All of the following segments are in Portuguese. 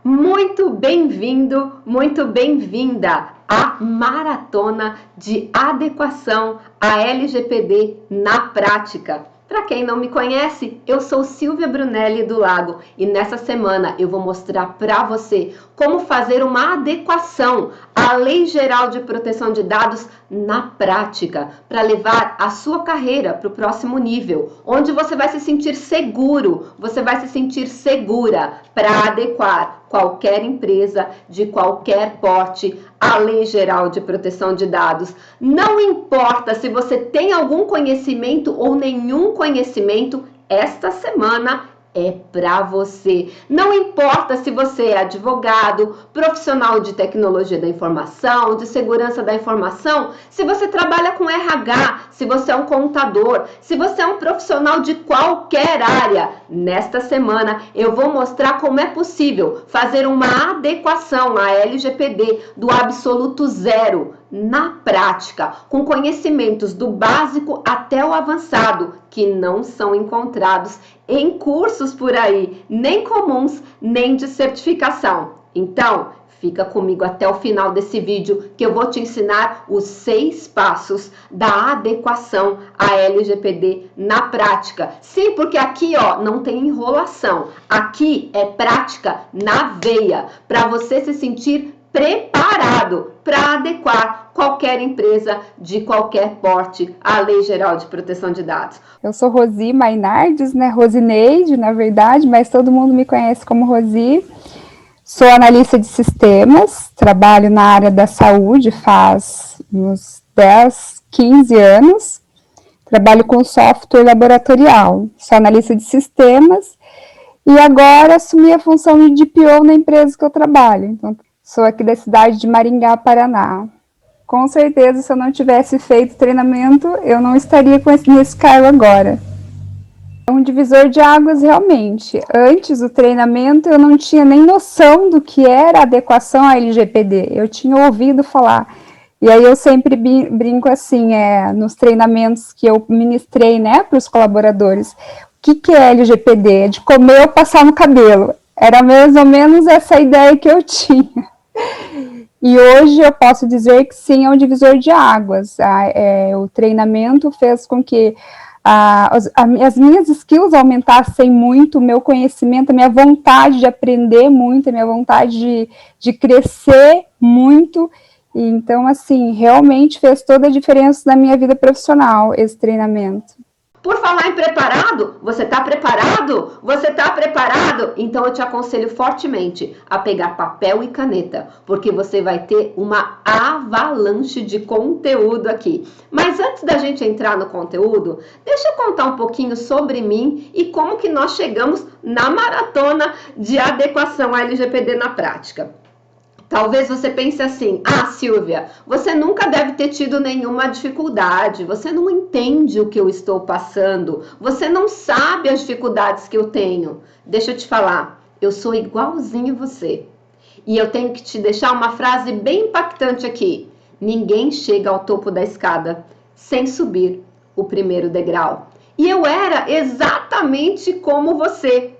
Muito bem-vindo, muito bem-vinda à Maratona de Adequação à LGPD na Prática. Para quem não me conhece, eu sou Silvia Brunelli do Lago e nessa semana eu vou mostrar para você como fazer uma adequação à Lei Geral de Proteção de Dados na prática, para levar a sua carreira para o próximo nível, onde você vai se sentir seguro, você vai se sentir segura para adequar qualquer empresa de qualquer porte à Lei Geral de Proteção de Dados. Não importa se você tem algum conhecimento ou nenhum conhecimento, esta semana é para você. Não importa se você é advogado, profissional de tecnologia da informação, de segurança da informação, se você trabalha com RH, se você é um contador, se você é um profissional de qualquer área. Nesta semana eu vou mostrar como é possível fazer uma adequação à LGPD do absoluto zero na prática, com conhecimentos do básico até o avançado, que não são encontrados em cursos por aí, nem comuns, nem de certificação. Então, fica comigo até o final desse vídeo que eu vou te ensinar os 6 passos da adequação à LGPD na prática. Sim, porque aqui, ó, não tem enrolação. Aqui é prática na veia, para você se sentir preparado para adequar qualquer empresa de qualquer porte à Lei Geral de Proteção de Dados. Eu sou Rosi Mainardes, né? Rosineide, na verdade, mas todo mundo me conhece como Rosi. Sou analista de sistemas, trabalho na área da saúde faz uns 10, 15 anos. Trabalho com software laboratorial, sou analista de sistemas e agora assumi a função de DPO na empresa que eu trabalho. Então, sou aqui da cidade de Maringá, Paraná. Com certeza, se eu não tivesse feito treinamento, eu não estaria nesse cargo agora. É um divisor de águas realmente. Antes do treinamento, eu não tinha nem noção do que era adequação à LGPD. Eu tinha ouvido falar. E aí eu sempre brinco assim, nos treinamentos que eu ministrei, né, para os colaboradores. O que é LGPD? É de comer ou passar no cabelo. Era mais ou menos essa ideia que eu tinha. E hoje eu posso dizer que sim, é um divisor de águas. O treinamento fez com que as minhas skills aumentassem muito, o meu conhecimento, a minha vontade de aprender muito, a minha vontade de crescer muito. E, então, assim, realmente fez toda a diferença na minha vida profissional, esse treinamento. Por falar em preparado, você está preparado? Você está preparado? Então eu te aconselho fortemente a pegar papel e caneta, porque você vai ter uma avalanche de conteúdo aqui. Mas antes da gente entrar no conteúdo, deixa eu contar um pouquinho sobre mim e como que nós chegamos na maratona de adequação à LGPD na prática. Talvez você pense assim, Silvia, você nunca deve ter tido nenhuma dificuldade, você não entende o que eu estou passando, você não sabe as dificuldades que eu tenho. Deixa eu te falar, eu sou igualzinho você. E eu tenho que te deixar uma frase bem impactante aqui. Ninguém chega ao topo da escada sem subir o primeiro degrau. E eu era exatamente como você.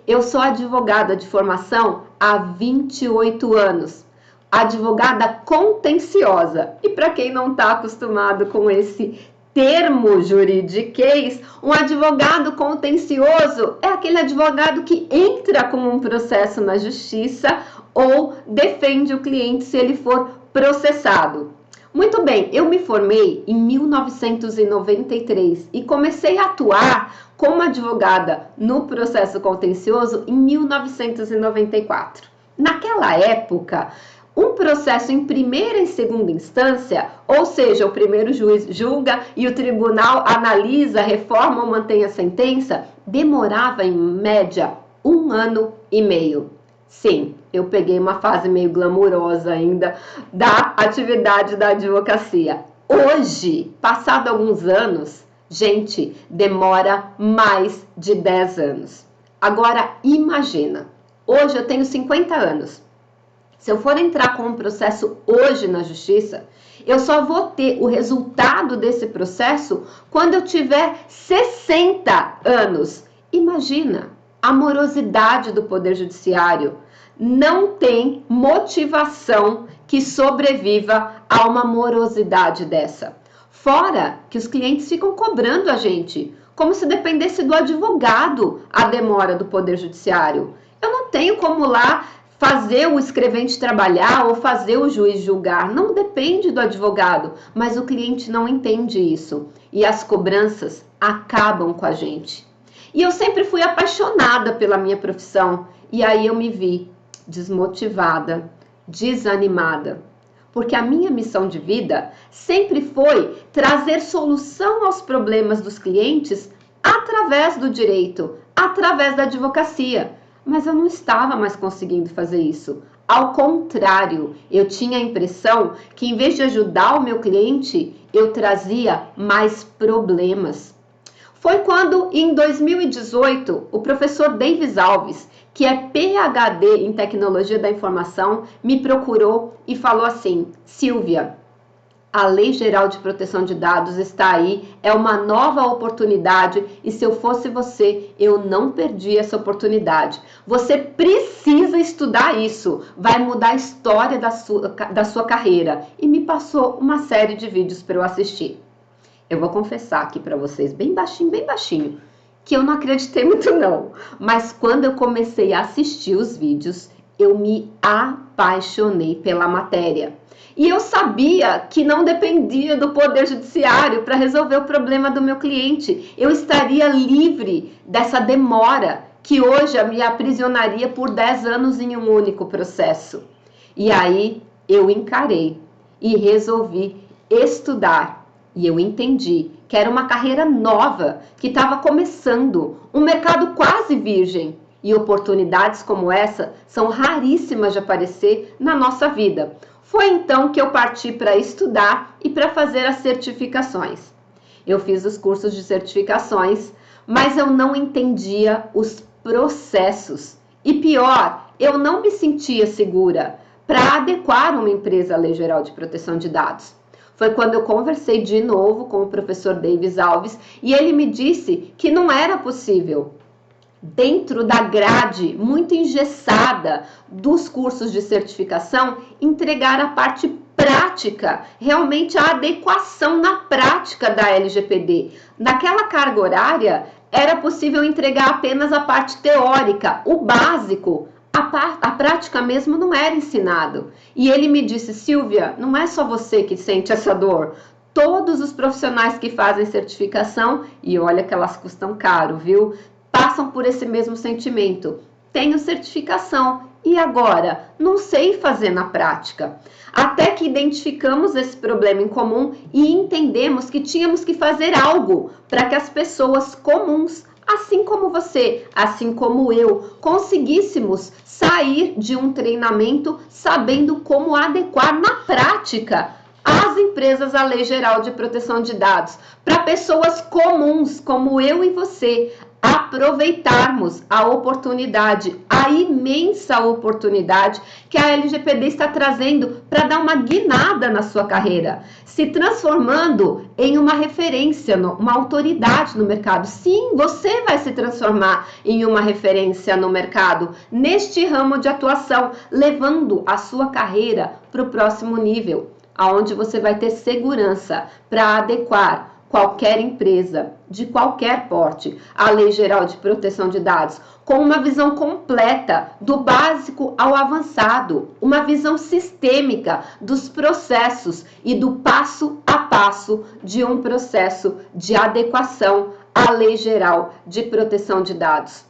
Eu sou advogada de formação há 28 anos, advogada contenciosa. E para quem não está acostumado com esse termo juridiquês, um advogado contencioso é aquele advogado que entra com um processo na justiça ou defende o cliente se ele for processado. Muito bem, eu me formei em 1993 e comecei a atuar como advogada no processo contencioso em 1994. Naquela época, um processo em primeira e segunda instância, ou seja, o primeiro juiz julga e o tribunal analisa, reforma ou mantém a sentença, demorava em média 1 ano e meio. Sim, eu peguei uma fase meio glamurosa ainda da atividade da advocacia. Hoje, passado alguns anos, gente, demora mais de 10 anos. Agora, imagina, hoje eu tenho 50 anos. Se eu for entrar com um processo hoje na justiça, eu só vou ter o resultado desse processo quando eu tiver 60 anos. Imagina! a morosidade do Poder Judiciário. Não tem motivação que sobreviva a uma morosidade dessa. Fora que os clientes ficam cobrando a gente, como se dependesse do advogado a demora do Poder Judiciário. Eu não tenho como lá fazer o escrevente trabalhar ou fazer o juiz julgar. Não depende do advogado, mas o cliente não entende isso. E as cobranças acabam com a gente. E eu sempre fui apaixonada pela minha profissão. E aí eu me vi desmotivada, desanimada. Porque a minha missão de vida sempre foi trazer solução aos problemas dos clientes através do direito, através da advocacia. Mas eu não estava mais conseguindo fazer isso. Ao contrário, eu tinha a impressão que em vez de ajudar o meu cliente, eu trazia mais problemas. Foi quando, em 2018, o professor Davis Alves, que é PhD em Tecnologia da Informação, me procurou e falou assim: Silvia, a Lei Geral de Proteção de Dados está aí, é uma nova oportunidade e se eu fosse você, eu não perdi essa oportunidade. Você precisa estudar isso, vai mudar a história da sua carreira. E me passou uma série de vídeos para eu assistir. Eu vou confessar aqui para vocês, bem baixinho, que eu não acreditei muito não. Mas quando eu comecei a assistir os vídeos, eu me apaixonei pela matéria. E eu sabia que não dependia do Poder Judiciário para resolver o problema do meu cliente. Eu estaria livre dessa demora que hoje me aprisionaria por 10 anos em um único processo. E aí eu encarei e resolvi estudar. E eu entendi que era uma carreira nova, que estava começando, um mercado quase virgem. E oportunidades como essa são raríssimas de aparecer na nossa vida. Foi então que eu parti para estudar e para fazer as certificações. Eu fiz os cursos de certificações, mas eu não entendia os processos. E pior, eu não me sentia segura para adequar uma empresa à Lei Geral de Proteção de Dados. Foi quando eu conversei de novo com o professor Davis Alves e ele me disse que não era possível, dentro da grade muito engessada dos cursos de certificação, entregar a parte prática, realmente a adequação na prática da LGPD. Naquela carga horária, era possível entregar apenas a parte teórica, o básico. A prática mesmo não era ensinado. E ele me disse: Silvia, não é só você que sente essa dor. Todos os profissionais que fazem certificação, e olha que elas custam caro, viu? Passam por esse mesmo sentimento. Tenho certificação e agora não sei fazer na prática. Até que identificamos esse problema em comum e entendemos que tínhamos que fazer algo para que as pessoas comuns, assim como você, assim como eu, conseguíssemos sair de um treinamento sabendo como adequar na prática as empresas à Lei Geral de Proteção de Dados, para pessoas comuns como eu e você aproveitarmos a oportunidade, a imensa oportunidade que a LGPD está trazendo para dar uma guinada na sua carreira, se transformando em uma referência, uma autoridade no mercado. Sim, você vai se transformar em uma referência no mercado, neste ramo de atuação, levando a sua carreira para o próximo nível, aonde você vai ter segurança para adequar qualquer empresa, de qualquer porte, à Lei Geral de Proteção de Dados, com uma visão completa, do básico ao avançado, uma visão sistêmica dos processos e do passo a passo de um processo de adequação à Lei Geral de Proteção de Dados.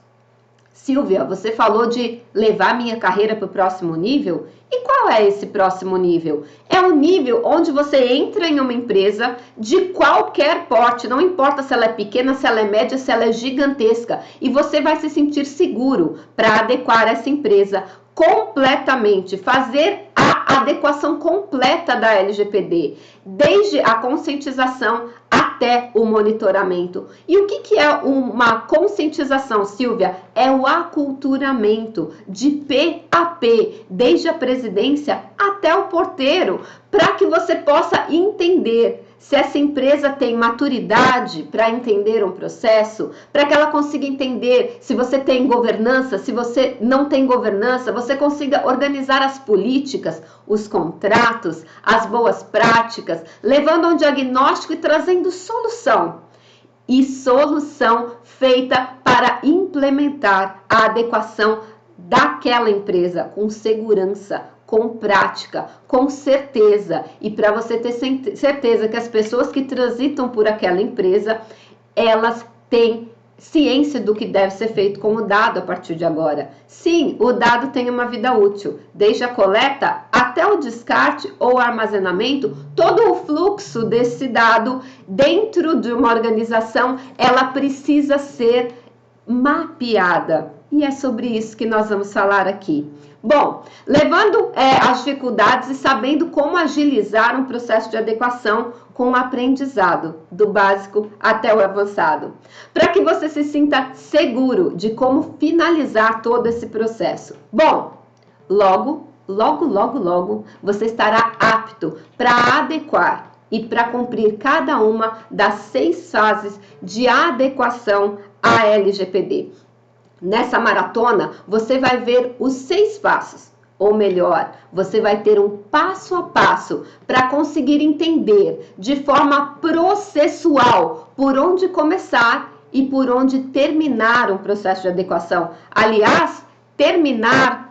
Silvia, você falou de levar minha carreira para o próximo nível? E qual é esse próximo nível? É o nível onde você entra em uma empresa de qualquer porte, não importa se ela é pequena, se ela é média, se ela é gigantesca, e você vai se sentir seguro para adequar essa empresa completamente, fazer a adequação completa da LGPD, desde a conscientização até o monitoramento. E o que é uma conscientização, Silvia? É o aculturamento de P a P, desde a presidência até o porteiro, para que você possa entender se essa empresa tem maturidade para entender um processo, para que ela consiga entender se você tem governança, se você não tem governança, você consiga organizar as políticas, os contratos, as boas práticas, levando a um diagnóstico e trazendo solução. E solução feita para implementar a adequação daquela empresa com segurança, com prática, com certeza. E para você ter certeza que as pessoas que transitam por aquela empresa, elas têm ciência do que deve ser feito com o dado a partir de agora. Sim, o dado tem uma vida útil, desde a coleta até o descarte ou armazenamento, todo o fluxo desse dado dentro de uma organização, ela precisa ser mapeada. E é sobre isso que nós vamos falar aqui. Bom, levando as dificuldades e sabendo como agilizar um processo de adequação com o aprendizado, do básico até o avançado, para que você se sinta seguro de como finalizar todo esse processo. Bom, logo você estará apto para adequar e para cumprir cada uma das 6 fases de adequação à LGPD. Nessa maratona, você vai ver os 6 passos, ou melhor, você vai ter um passo a passo para conseguir entender de forma processual por onde começar e por onde terminar um processo de adequação. Aliás, terminar,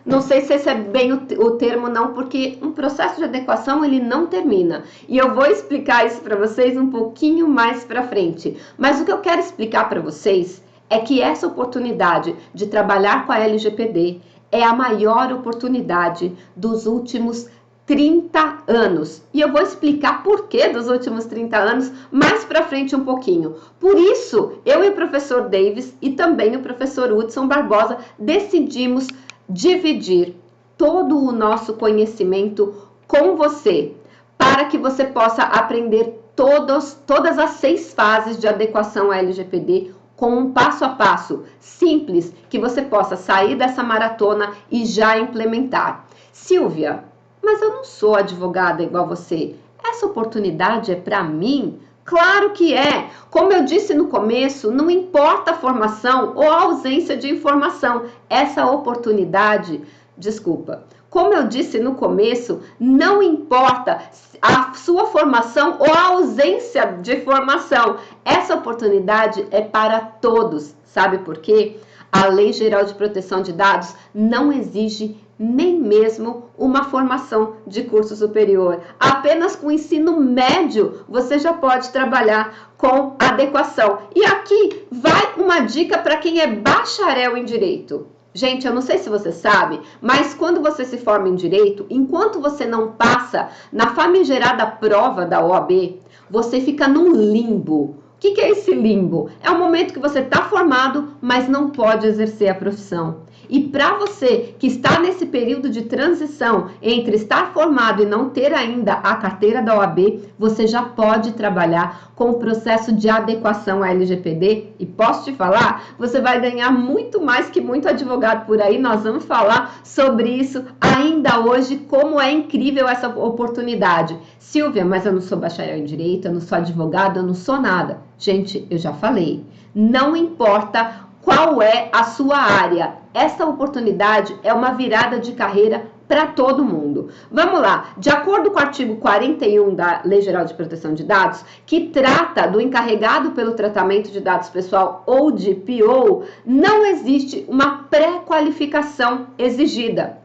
não sei se esse é bem o termo não, porque um processo de adequação ele não termina. E eu vou explicar isso para vocês um pouquinho mais para frente. Mas o que eu quero explicar para vocês é que essa oportunidade de trabalhar com a LGPD é a maior oportunidade dos últimos 30 anos. E eu vou explicar por que dos últimos 30 anos mais para frente um pouquinho. Por isso, eu e o professor Davis e também o professor Hudson Barbosa decidimos dividir todo o nosso conhecimento com você, para que você possa aprender todas as 6 fases de adequação à LGPD com um passo a passo simples que você possa sair dessa maratona e já implementar. Silvia, mas eu não sou advogada igual você. Essa oportunidade é para mim? Claro que é. Como eu disse no começo, não importa a formação ou a ausência de informação. Essa oportunidade, como eu disse no começo, não importa a sua formação ou a ausência de formação. Essa oportunidade é para todos. Sabe por quê? A Lei Geral de Proteção de Dados não exige nem mesmo uma formação de curso superior. Apenas com o ensino médio você já pode trabalhar com adequação. E aqui vai uma dica para quem é bacharel em Direito. Gente, eu não sei se você sabe, mas quando você se forma em Direito, enquanto você não passa na famigerada prova da OAB, você fica num limbo. O que é esse limbo? É o momento que você está formado, mas não pode exercer a profissão. E para você que está nesse período de transição entre estar formado e não ter ainda a carteira da OAB, você já pode trabalhar com o processo de adequação à LGPD. E posso te falar, você vai ganhar muito mais que muito advogado por aí. Nós vamos falar sobre isso ainda hoje, como é incrível essa oportunidade. Silvia, mas eu não sou bacharel em Direito, eu não sou advogada, eu não sou nada. Gente, eu já falei, não importa qual é a sua área, essa oportunidade é uma virada de carreira para todo mundo. Vamos lá, de acordo com o artigo 41 da Lei Geral de Proteção de Dados, que trata do encarregado pelo tratamento de dados pessoal ou DPO, não existe uma pré-qualificação exigida.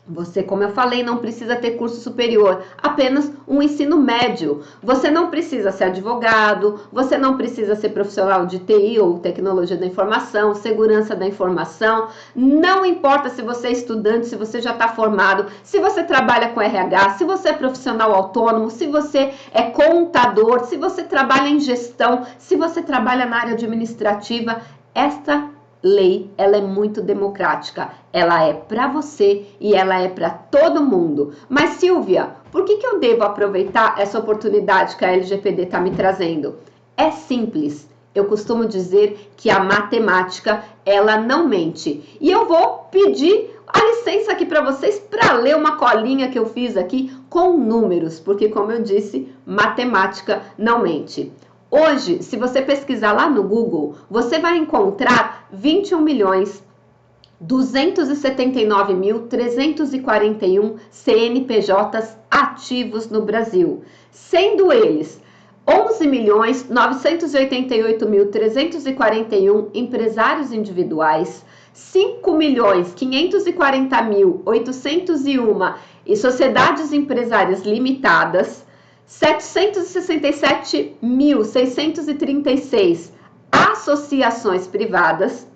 Você, como eu falei, não precisa ter curso superior, apenas um ensino médio. Você não precisa ser advogado, você não precisa ser profissional de TI ou tecnologia da informação, segurança da informação. Não importa se você é estudante, se você já está formado, se você trabalha com RH, se você é profissional autônomo, se você é contador, se você trabalha em gestão, se você trabalha na área administrativa. Esta lei, ela é muito democrática, ela é para você e ela é para todo mundo. Mas Silvia, por que eu devo aproveitar essa oportunidade que a LGPD está me trazendo? É simples, eu costumo dizer que a matemática, ela não mente. E eu vou pedir a licença aqui para vocês para ler uma colinha que eu fiz aqui com números, porque como eu disse, matemática não mente. Hoje, se você pesquisar lá no Google, você vai encontrar 21.279.341 CNPJs ativos no Brasil, sendo eles 11.988.341 empresários individuais, 5.540.801 e sociedades empresárias limitadas, 767.636 associações privadas,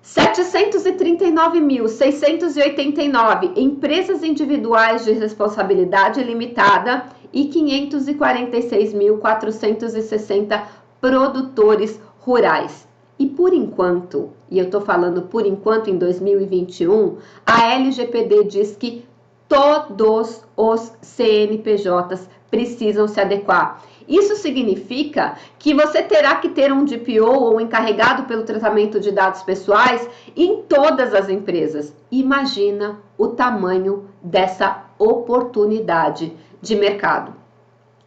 739.689 empresas individuais de responsabilidade limitada e 546.460 produtores rurais. E por enquanto, e eu estou falando por enquanto em 2021, a LGPD diz que todos os CNPJs precisam se adequar. Isso significa que você terá que ter um DPO ou encarregado pelo tratamento de dados pessoais em todas as empresas. Imagina o tamanho dessa oportunidade de mercado.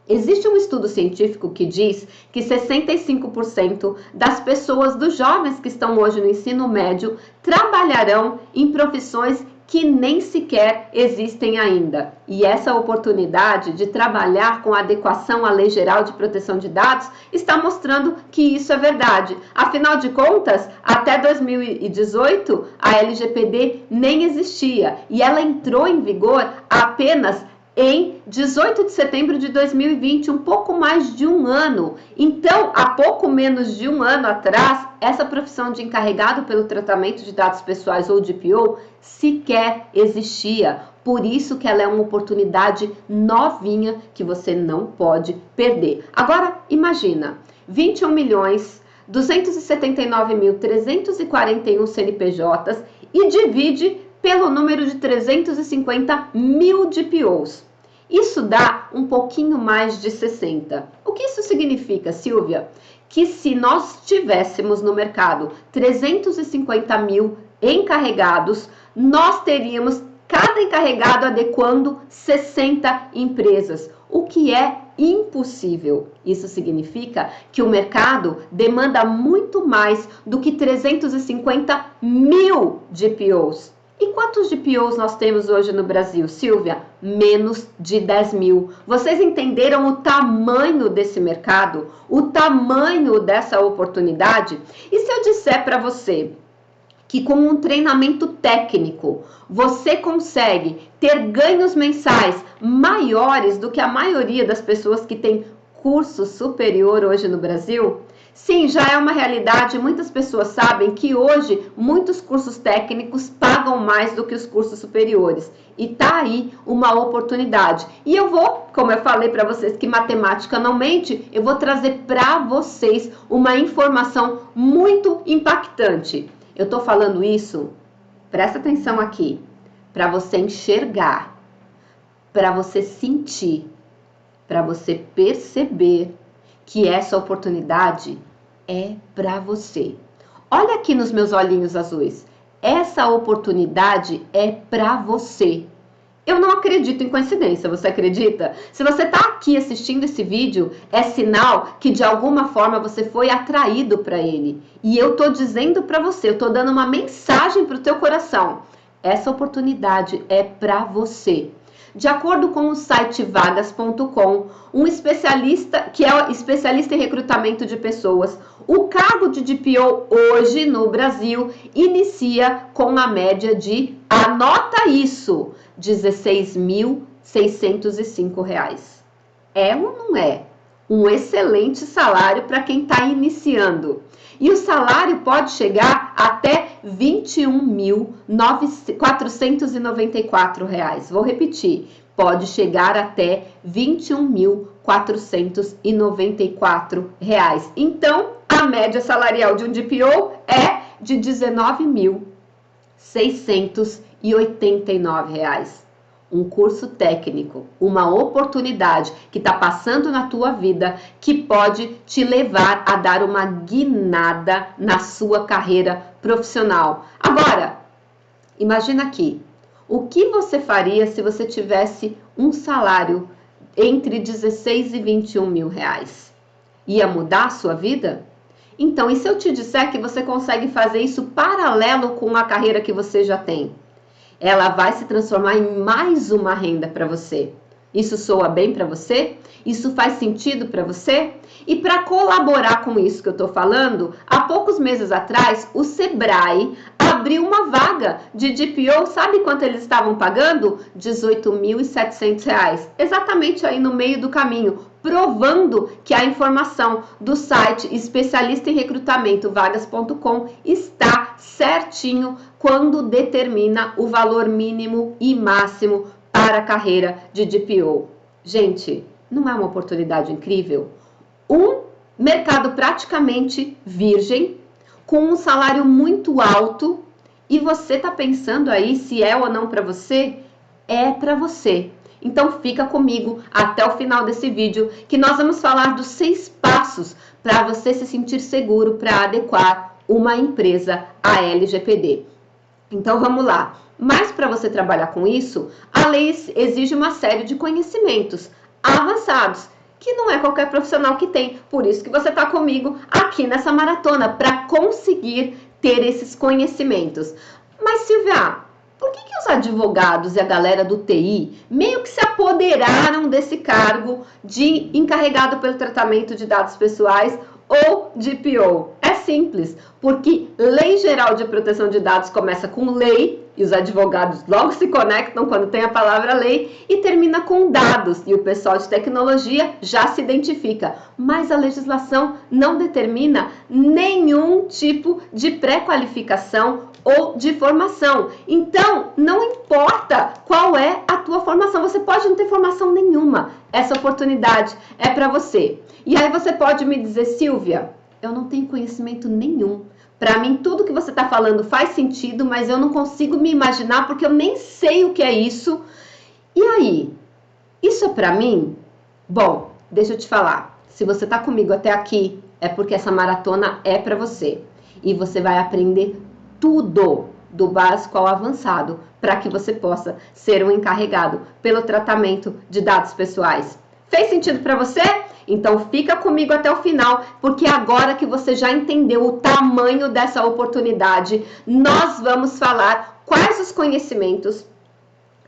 Existe um estudo científico que diz que 65% das pessoas, dos jovens que estão hoje no ensino médio, trabalharão em profissões que nem sequer existem ainda. E essa oportunidade de trabalhar com adequação à Lei Geral de Proteção de Dados está mostrando que isso é verdade. Afinal de contas, até 2018, a LGPD nem existia e ela entrou em vigor apenas em 18 de setembro de 2020, um pouco mais de um ano. Então, há pouco menos de um ano atrás, essa profissão de encarregado pelo tratamento de dados pessoais ou DPO sequer existia. Por isso que ela é uma oportunidade novinha que você não pode perder. Agora, imagina, 21.279.341 CNPJs e divide pelo número de 350 mil DPOs. Isso dá um pouquinho mais de 60. O que isso significa, Silvia? Que se nós tivéssemos no mercado 350 mil encarregados, nós teríamos cada encarregado adequando 60 empresas, o que é impossível. Isso significa que o mercado demanda muito mais do que 350 mil DPOs. E quantos DPOs nós temos hoje no Brasil, Silvia? Menos de 10 mil. Vocês entenderam o tamanho desse mercado? O tamanho dessa oportunidade? E se eu disser para você que com um treinamento técnico você consegue ter ganhos mensais maiores do que a maioria das pessoas que tem curso superior hoje no Brasil? Sim, já é uma realidade. Muitas pessoas sabem que hoje muitos cursos técnicos pagam mais do que os cursos superiores. E tá aí uma oportunidade. E eu vou, como eu falei para vocês que matemática não mente, eu vou trazer para vocês uma informação muito impactante. Eu tô falando isso, presta atenção aqui, para você enxergar, para você sentir, para você perceber que essa oportunidade é para você. Olha aqui nos meus olhinhos azuis. Essa oportunidade é para você. Eu não acredito em coincidência, você acredita? Se você está aqui assistindo esse vídeo, é sinal que de alguma forma você foi atraído para ele. E eu tô dizendo para você, eu tô dando uma mensagem para o teu coração. Essa oportunidade é para você. De acordo com o site vagas.com, um especialista, que é especialista em recrutamento de pessoas, o cargo de DPO hoje no Brasil inicia com a média de, anota isso, R$ 16.605. É ou não é? Um excelente salário para quem está iniciando. E o salário pode chegar até R$ 21.494. Vou repetir, pode chegar até R$ 21.494. Então, a média salarial de um DPO é de R$ 19.689. Um curso técnico, uma oportunidade que está passando na tua vida, que pode te levar a dar uma guinada na sua carreira profissional. Agora, Imagina aqui, o que você faria se você tivesse um salário entre 16 e 21 mil reais? Ia mudar a sua vida? Então, e se eu te disser que você consegue fazer isso paralelo com a carreira que você já tem? Ela vai se transformar em mais uma renda para você. Isso soa bem para você? Isso faz sentido para você? E para colaborar com isso que eu estou falando, há poucos meses atrás, o Sebrae abriu uma vaga de DPO. Sabe quanto eles estavam pagando? R$ 18.700. Exatamente aí no meio do caminho, provando que a informação do site especialista em recrutamento vagas.com está certinho quando determina o valor mínimo e máximo para a carreira de DPO. Gente, não é uma oportunidade incrível? Um mercado praticamente virgem, com um salário muito alto, e você está pensando aí se é ou não para você? É para você. Então fica comigo até o final desse vídeo, que nós vamos falar dos 6 passos para você se sentir seguro para adequar uma empresa à LGPD. Então vamos lá. Mas para você trabalhar com isso, a lei exige uma série de conhecimentos avançados, que não é qualquer profissional que tem. Por isso que você está comigo aqui nessa maratona, para conseguir ter esses conhecimentos. Mas Silvia, por que os advogados e a galera do TI meio que se apoderaram desse cargo de encarregado pelo tratamento de dados pessoais ou DPO? É simples, porque Lei Geral de Proteção de Dados começa com lei, e os advogados logo se conectam quando tem a palavra lei, e termina com dados, e o pessoal de tecnologia já se identifica. Mas a legislação não determina nenhum tipo de pré-qualificação ou de formação. Então, não importa qual é a tua formação, você pode não ter formação nenhuma. Essa oportunidade é para você. E aí você pode me dizer, Silvia, eu não tenho conhecimento nenhum. Para mim, tudo que você está falando faz sentido, mas eu não consigo me imaginar porque eu nem sei o que é isso. E aí? Isso é para mim? Bom, deixa eu te falar. Se você está comigo até aqui, é porque essa maratona é para você. E você vai aprender tudo, do básico ao avançado, para que você possa ser um encarregado pelo tratamento de dados pessoais. Fez sentido para você? Então fica comigo até o final, porque agora que você já entendeu o tamanho dessa oportunidade, nós vamos falar quais os conhecimentos,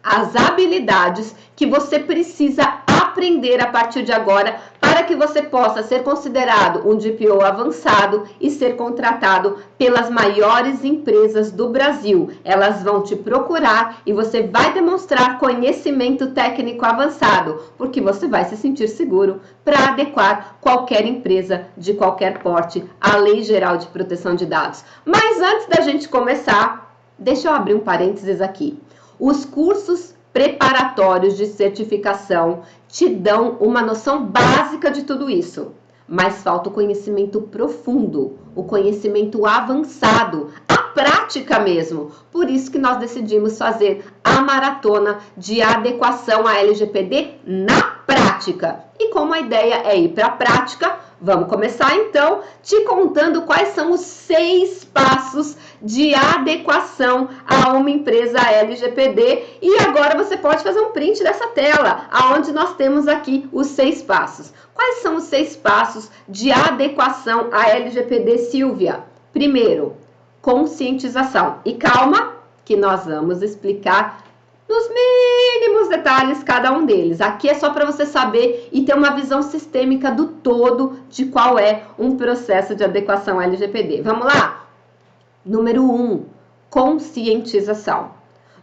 as habilidades que você precisa aprender a partir de agora para que você possa ser considerado um DPO avançado e ser contratado pelas maiores empresas do Brasil. Elas vão te procurar e você vai demonstrar conhecimento técnico avançado, porque você vai se sentir seguro para adequar qualquer empresa de qualquer porte à Lei Geral de Proteção de Dados. Mas antes da gente começar, deixa eu abrir um parênteses aqui. Os cursos preparatórios de certificação te dão uma noção básica de tudo isso, mas falta o conhecimento profundo, o conhecimento avançado, a prática mesmo. Por isso que nós decidimos fazer a maratona de adequação à LGPD na prática. E como a ideia é ir para a prática, vamos começar então te contando quais são os 6 passos de adequação a uma empresa LGPD. E agora você pode fazer um print dessa tela, aonde nós temos aqui os 6 passos. Quais são os 6 passos de adequação à LGPD, Silvia? Primeiro, conscientização. E calma, que nós vamos explicar nos mínimos detalhes cada um deles. Aqui é só para você saber e ter uma visão sistêmica do todo de qual é um processo de adequação à LGPD. Vamos lá? Número 1, conscientização.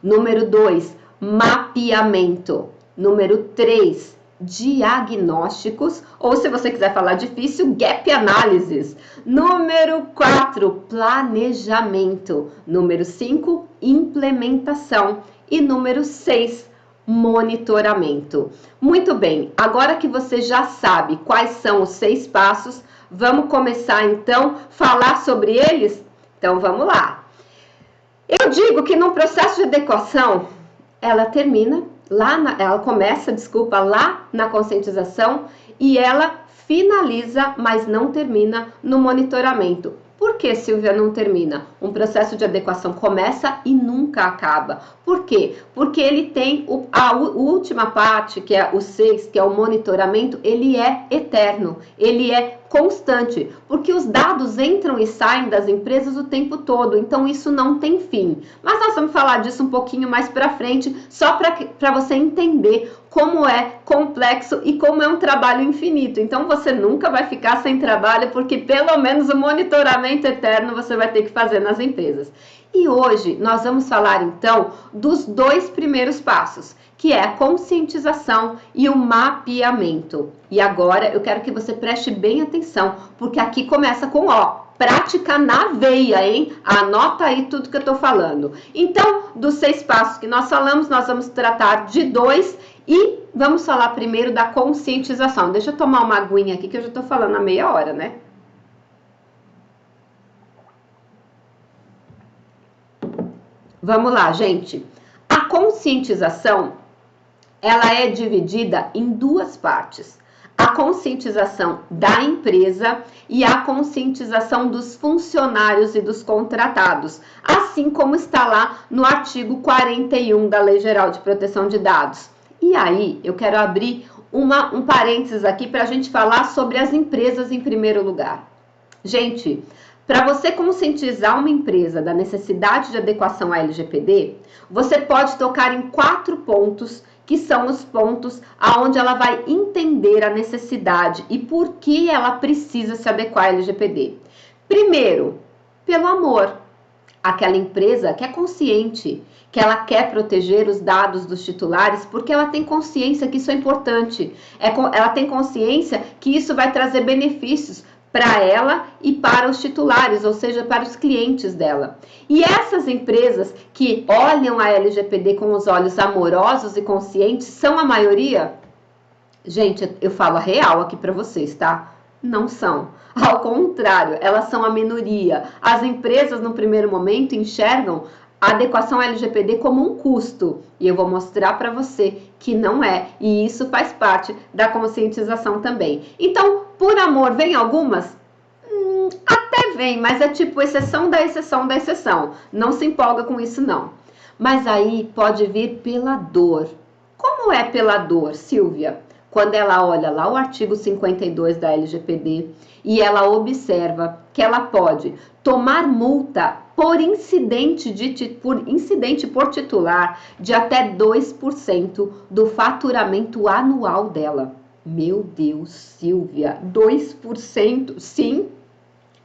Número 2, mapeamento. Número 3, diagnósticos, ou se você quiser falar difícil, gap analysis. Número 4, planejamento. Número 5, implementação. E número 6, monitoramento. Muito bem, agora que você já sabe quais são os 6 passos, vamos começar então a falar sobre eles? Então vamos lá. Eu digo que no processo de adequação, ela começa lá na conscientização e ela finaliza, mas não termina no monitoramento. Por que, Silvia, não termina? Um processo de adequação começa e nunca acaba. Por quê? Porque ele tem a última parte, que é o 6, que é o monitoramento, ele é eterno, ele é constante, porque os dados entram e saem das empresas o tempo todo, então isso não tem fim. Mas nós vamos falar disso um pouquinho mais para frente, só para você entender como é complexo e como é um trabalho infinito. Então você nunca vai ficar sem trabalho, porque pelo menos o monitoramento eterno você vai ter que fazer nas empresas. E hoje nós vamos falar então dos 2 primeiros passos, que é a conscientização e o mapeamento. E agora eu quero que você preste bem atenção, porque aqui começa com prática na veia, hein? Anota aí tudo que eu tô falando. Então, dos 6 passos que nós falamos, nós vamos tratar de 2 e vamos falar primeiro da conscientização. Deixa eu tomar uma aguinha aqui que eu já tô falando há meia hora, né? Vamos lá, gente. A conscientização, ela é dividida em 2 partes. A conscientização da empresa e a conscientização dos funcionários e dos contratados, assim como está lá no artigo 41 da Lei Geral de Proteção de Dados. E aí, eu quero abrir um parênteses aqui para a gente falar sobre as empresas em primeiro lugar. Gente, para você conscientizar uma empresa da necessidade de adequação à LGPD, você pode tocar em 4 pontos, que são os pontos aonde ela vai entender a necessidade e por que ela precisa se adequar à LGPD. Primeiro, pelo amor. Aquela empresa que é consciente, que ela quer proteger os dados dos titulares, porque ela tem consciência que isso é importante. Ela tem consciência que isso vai trazer benefícios para ela e para os titulares, ou seja, para os clientes dela. E essas empresas que olham a LGPD com os olhos amorosos e conscientes são a maioria? Gente, eu falo a real aqui para vocês, tá? Não são. Ao contrário, elas são a minoria. As empresas, no primeiro momento, enxergam a adequação LGPD como um custo. E eu vou mostrar para você que não é. E isso faz parte da conscientização também. Então, por amor, vem algumas? Até vem, mas é tipo exceção da exceção da exceção. Não se empolga com isso, não. Mas aí pode vir pela dor. Como é pela dor, Silvia? Quando ela olha lá o artigo 52 da LGPD e ela observa que ela pode tomar multa por incidente por titular de até 2% do faturamento anual dela. Meu Deus, Silvia, 2%? Sim.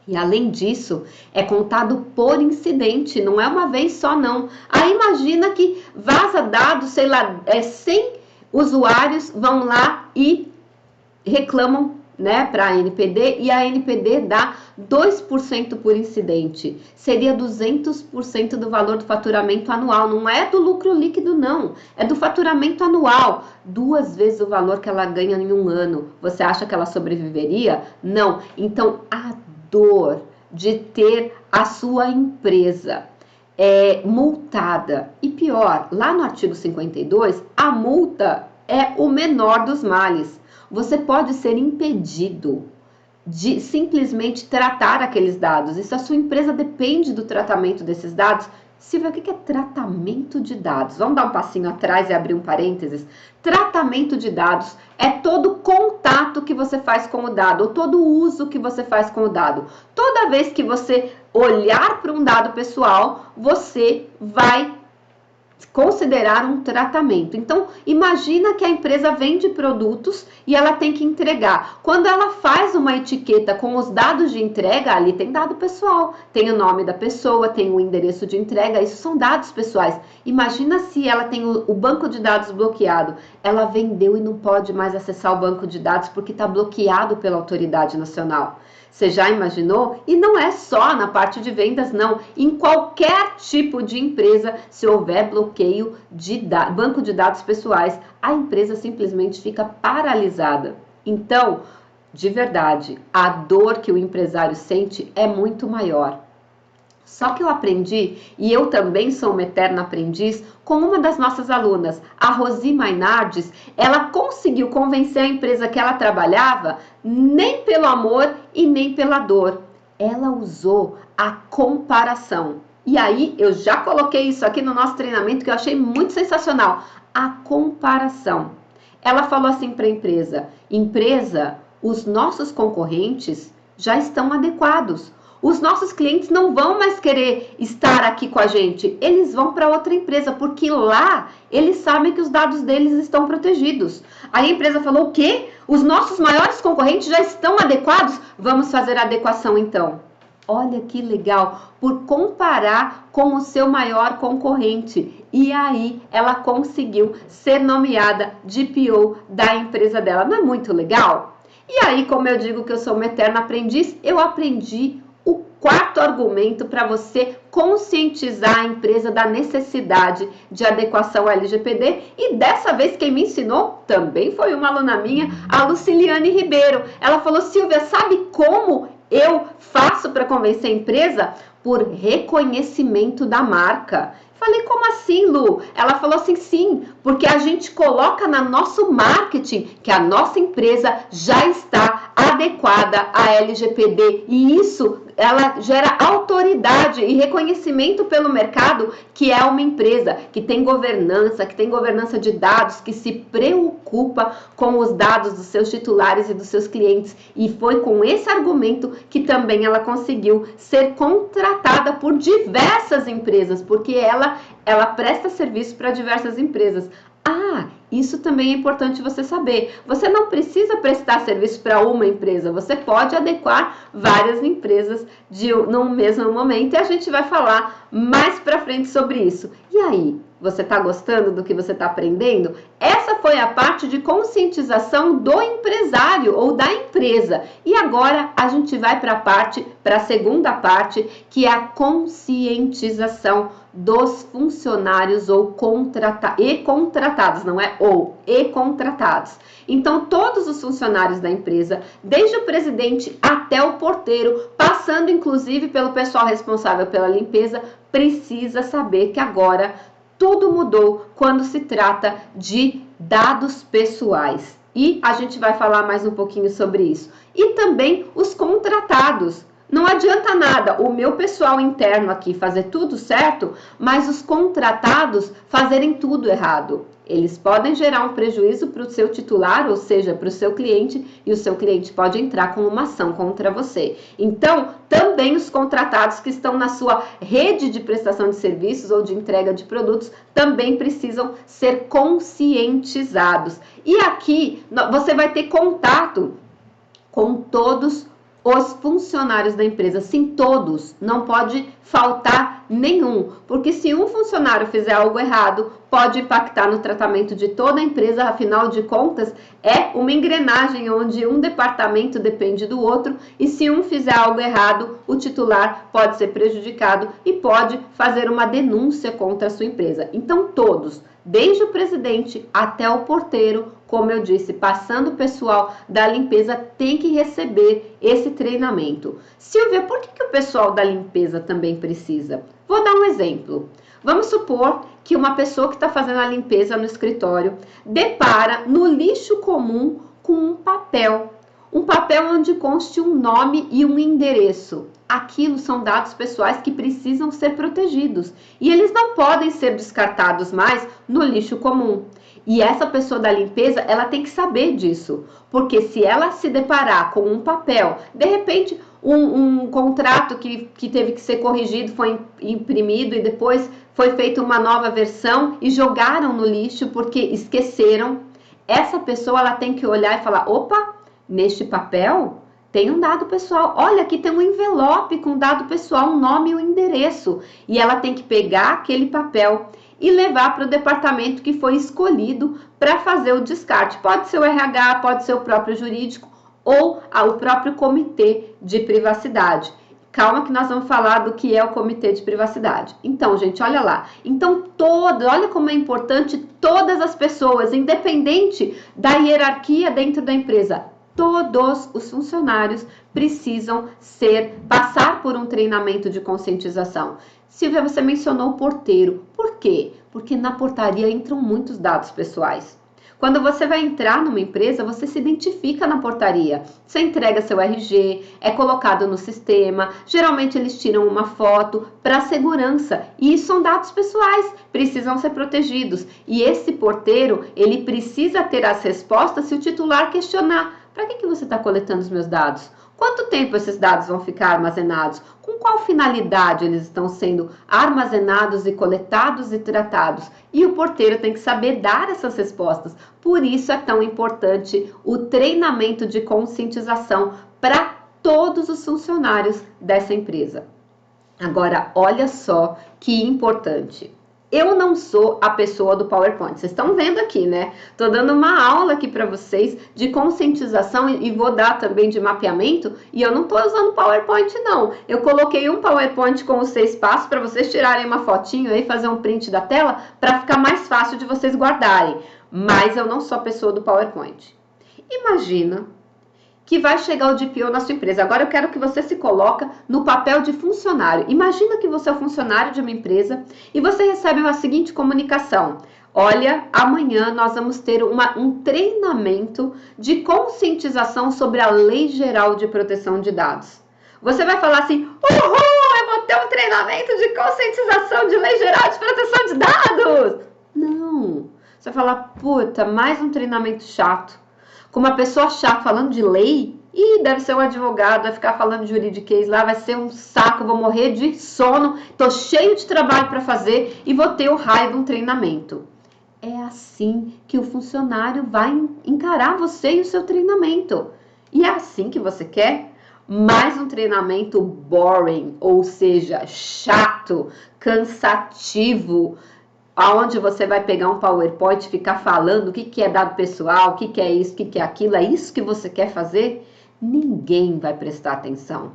E além disso, é contado por incidente, não é uma vez só não. Aí imagina que vaza dados, sei lá, 100 usuários vão lá e reclamam, né, para a NPD e a NPD dá 2% por incidente. Seria 200% do valor do faturamento anual, não é do lucro líquido não, é do faturamento anual, 2 vezes o valor que ela ganha em um ano. Você acha que ela sobreviveria? Não. Então, a dor de ter a sua empresa multada. E pior, lá no artigo 52, a multa é o menor dos males. Você pode ser impedido de simplesmente tratar aqueles dados. E se a sua empresa depende do tratamento desses dados, Silvia, o que é tratamento de dados? Vamos dar um passinho atrás e abrir um parênteses? Tratamento de dados é todo contato que você faz com o dado, ou todo uso que você faz com o dado. Toda vez que você olhar para um dado pessoal, você vai considerar um tratamento. Então, imagina que a empresa vende produtos e ela tem que entregar. Quando ela faz uma etiqueta com os dados de entrega, ali tem dado pessoal, tem o nome da pessoa, tem o endereço de entrega, isso são dados pessoais. Imagina se ela tem o banco de dados bloqueado. Ela vendeu e não pode mais acessar o banco de dados porque está bloqueado pela autoridade nacional. Você já imaginou? E não é só na parte de vendas, não. Em qualquer tipo de empresa, se houver bloqueio de banco de dados pessoais, a empresa simplesmente fica paralisada. Então, de verdade, a dor que o empresário sente é muito maior. Só que eu aprendi, e eu também sou uma eterna aprendiz, com uma das nossas alunas, a Rosi Mainardes, ela conseguiu convencer a empresa que ela trabalhava nem pelo amor e nem pela dor. Ela usou a comparação. E aí, eu já coloquei isso aqui no nosso treinamento que eu achei muito sensacional. A comparação. Ela falou assim para a empresa: empresa, os nossos concorrentes já estão adequados. Os nossos clientes não vão mais querer estar aqui com a gente. Eles vão para outra empresa, porque lá eles sabem que os dados deles estão protegidos. Aí a empresa falou: o quê? Os nossos maiores concorrentes já estão adequados? Vamos fazer a adequação então. Olha que legal, por comparar com o seu maior concorrente. E aí ela conseguiu ser nomeada DPO da empresa dela. Não é muito legal? E aí, como eu digo que eu sou uma eterna aprendiz, eu aprendi o quarto argumento para você conscientizar a empresa da necessidade de adequação ao LGPD. E dessa vez quem me ensinou também foi uma aluna minha, a Luciliane Ribeiro. Ela falou: Silvia, sabe como eu faço para convencer a empresa? Por reconhecimento da marca. Falei: como assim, Lu? Ela falou assim: sim, porque a gente coloca no nosso marketing que a nossa empresa já está adequada à LGPD, e isso ela gera autoridade e reconhecimento pelo mercado que é uma empresa que tem governança de dados, que se preocupa com os dados dos seus titulares e dos seus clientes. E foi com esse argumento que também ela conseguiu ser contratada por diversas empresas, porque ela presta serviço para diversas empresas. Ah, isso também é importante você saber. Você não precisa prestar serviço para uma empresa, você pode adequar várias empresas no mesmo momento, e a gente vai falar mais para frente sobre isso. E aí, você está gostando do que você está aprendendo? Essa foi a parte de conscientização do empresário ou da empresa. E agora a gente vai para a segunda parte, que é a conscientização dos funcionários e contratados, não é ou, e contratados. Então, todos os funcionários da empresa, desde o presidente até o porteiro, passando inclusive pelo pessoal responsável pela limpeza, precisa saber que agora tudo mudou quando se trata de dados pessoais. E a gente vai falar mais um pouquinho sobre isso. E também os contratados. Não adianta nada o meu pessoal interno aqui fazer tudo certo, mas os contratados fazerem tudo errado. Eles podem gerar um prejuízo para o seu titular, ou seja, para o seu cliente, e o seu cliente pode entrar com uma ação contra você. Então, também os contratados que estão na sua rede de prestação de serviços ou de entrega de produtos também precisam ser conscientizados. E aqui você vai ter contato com todos os funcionários da empresa, sim, todos, não pode faltar nenhum, porque se um funcionário fizer algo errado, pode impactar no tratamento de toda a empresa. Afinal de contas, é uma engrenagem onde um departamento depende do outro, e se um fizer algo errado, o titular pode ser prejudicado e pode fazer uma denúncia contra a sua empresa. Então, todos, desde o presidente até o porteiro, como eu disse, passando o pessoal da limpeza, tem que receber esse treinamento. Silvia, por que o pessoal da limpeza também precisa? Vou dar um exemplo. Vamos supor que uma pessoa que está fazendo a limpeza no escritório depara no lixo comum com um papel onde conste um nome e um endereço. Aquilo são dados pessoais que precisam ser protegidos e eles não podem ser descartados mais no lixo comum. E essa pessoa da limpeza, ela tem que saber disso, porque se ela se deparar com um papel, de repente um contrato que teve que ser corrigido, foi imprimido e depois foi feita uma nova versão e jogaram no lixo porque esqueceram, essa pessoa ela tem que olhar e falar: opa, neste papel tem um dado pessoal, olha, aqui tem um envelope com dado pessoal, um nome e um endereço, e ela tem que pegar aquele papel e levar para o departamento que foi escolhido para fazer o descarte. Pode ser o RH, pode ser o próprio jurídico ou o próprio comitê de privacidade. Calma que nós vamos falar do que é o comitê de privacidade. Então, gente, olha lá. Então, olha como é importante todas as pessoas, independente da hierarquia dentro da empresa, todos os funcionários precisam passar por um treinamento de conscientização. Silvia, você mencionou o porteiro. Por quê? Porque na portaria entram muitos dados pessoais. Quando você vai entrar numa empresa, você se identifica na portaria. Você entrega seu RG, é colocado no sistema. Geralmente eles tiram uma foto para segurança. E isso são dados pessoais, precisam ser protegidos. E esse porteiro, ele precisa ter as respostas se o titular questionar. Para que você está coletando os meus dados? Quanto tempo esses dados vão ficar armazenados? Com qual finalidade eles estão sendo armazenados e coletados e tratados? E o porteiro tem que saber dar essas respostas. Por isso é tão importante o treinamento de conscientização para todos os funcionários dessa empresa. Agora, olha só que importante. Eu não sou a pessoa do PowerPoint. Vocês estão vendo aqui, né? Tô dando uma aula aqui para vocês de conscientização e vou dar também de mapeamento. E eu não tô usando PowerPoint, não. Eu coloquei um PowerPoint com os 6 passos para vocês tirarem uma fotinho aí, fazer um print da tela, para ficar mais fácil de vocês guardarem. Mas eu não sou a pessoa do PowerPoint. Imagina que vai chegar o DPO na sua empresa. Agora eu quero que você se coloque no papel de funcionário. Imagina que você é funcionário de uma empresa e você recebe uma seguinte comunicação. Olha, amanhã nós vamos ter um treinamento de conscientização sobre a Lei Geral de Proteção de Dados. Você vai falar assim, uhul, eu vou ter um treinamento de conscientização de Lei Geral de Proteção de Dados. Não, você vai falar, puta, mais um treinamento chato. Com uma pessoa chata falando de lei, e deve ser um advogado, vai ficar falando de juridiquês lá, vai ser um saco, vou morrer de sono, tô cheio de trabalho para fazer e vou ter o raio de um treinamento. É assim que o funcionário vai encarar você e o seu treinamento. E é assim que você quer? Mais um treinamento boring, ou seja, chato, cansativo, aonde você vai pegar um PowerPoint e ficar falando o que é dado pessoal, o que é isso, o que é aquilo, é isso que você quer fazer? Ninguém vai prestar atenção.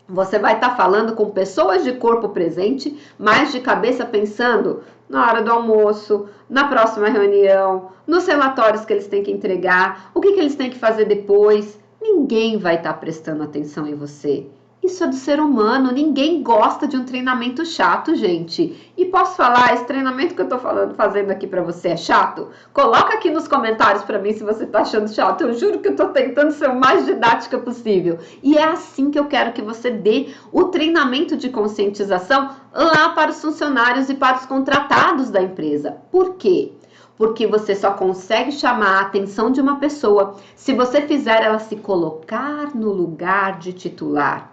Você vai estar falando com pessoas de corpo presente, mas de cabeça pensando na hora do almoço, na próxima reunião, nos relatórios que eles têm que entregar, o que eles têm que fazer depois. Ninguém vai estar prestando atenção em você. Isso é do ser humano, ninguém gosta de um treinamento chato, gente. E posso falar, esse treinamento que eu tô fazendo aqui pra você é chato? Coloca aqui nos comentários pra mim se você tá achando chato. Eu juro que eu tô tentando ser o mais didática possível. E é assim que eu quero que você dê o treinamento de conscientização lá para os funcionários e para os contratados da empresa. Por quê? Porque você só consegue chamar a atenção de uma pessoa se você fizer ela se colocar no lugar de titular.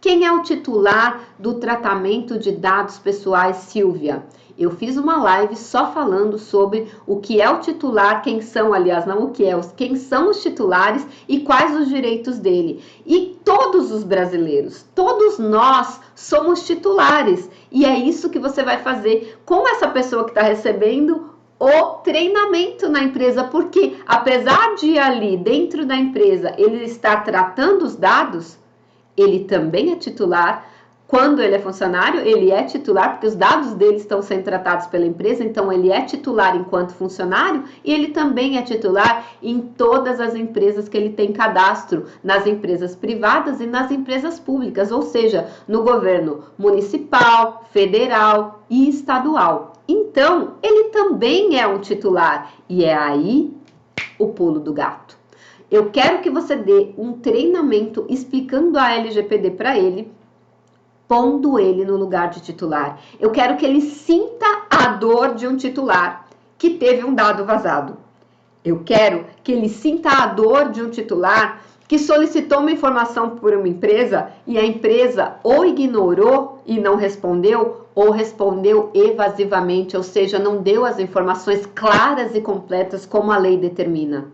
Quem é o titular do tratamento de dados pessoais, Silvia? Eu fiz uma live só falando sobre o que é o titular, quem são, aliás, não o que é, quem são os titulares e quais os direitos dele. E todos os brasileiros, todos nós somos titulares. E é isso que você vai fazer com essa pessoa que está recebendo o treinamento na empresa, porque apesar de ali dentro da empresa ele estar tratando os dados, ele também é titular. Quando ele é funcionário, ele é titular, porque os dados dele estão sendo tratados pela empresa, então ele é titular enquanto funcionário e ele também é titular em todas as empresas que ele tem cadastro, nas empresas privadas e nas empresas públicas, ou seja, no governo municipal, federal e estadual. Então, ele também é um titular e é aí o pulo do gato. Eu quero que você dê um treinamento explicando a LGPD para ele, pondo ele no lugar de titular. Eu quero que ele sinta a dor de um titular que teve um dado vazado. Eu quero que ele sinta a dor de um titular que solicitou uma informação por uma empresa e a empresa ou ignorou e não respondeu, ou respondeu evasivamente, ou seja, não deu as informações claras e completas como a lei determina.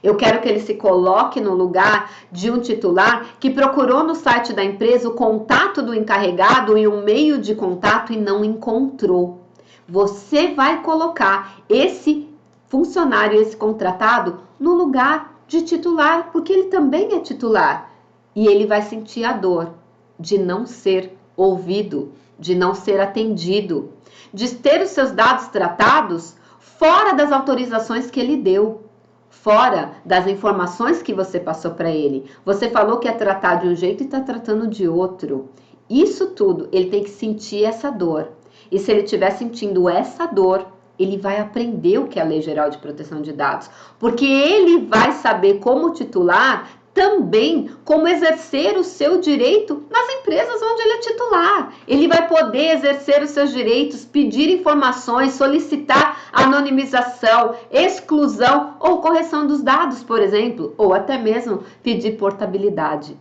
Eu quero que ele se coloque no lugar de um titular que procurou no site da empresa o contato do encarregado e um meio de contato e não encontrou. Você vai colocar esse funcionário, esse contratado, no lugar de titular, porque ele também é titular. E ele vai sentir a dor de não ser ouvido, de não ser atendido, de ter os seus dados tratados fora das autorizações que ele deu. Fora das informações que você passou para ele. Você falou que ia tratar de um jeito e está tratando de outro. Isso tudo, ele tem que sentir essa dor. E se ele estiver sentindo essa dor, ele vai aprender o que é a Lei Geral de Proteção de Dados, porque ele vai saber como titular também como exercer o seu direito nas empresas onde ele é titular. Ele vai poder exercer os seus direitos, pedir informações, solicitar anonimização, exclusão ou correção dos dados, por exemplo, ou até mesmo pedir portabilidade.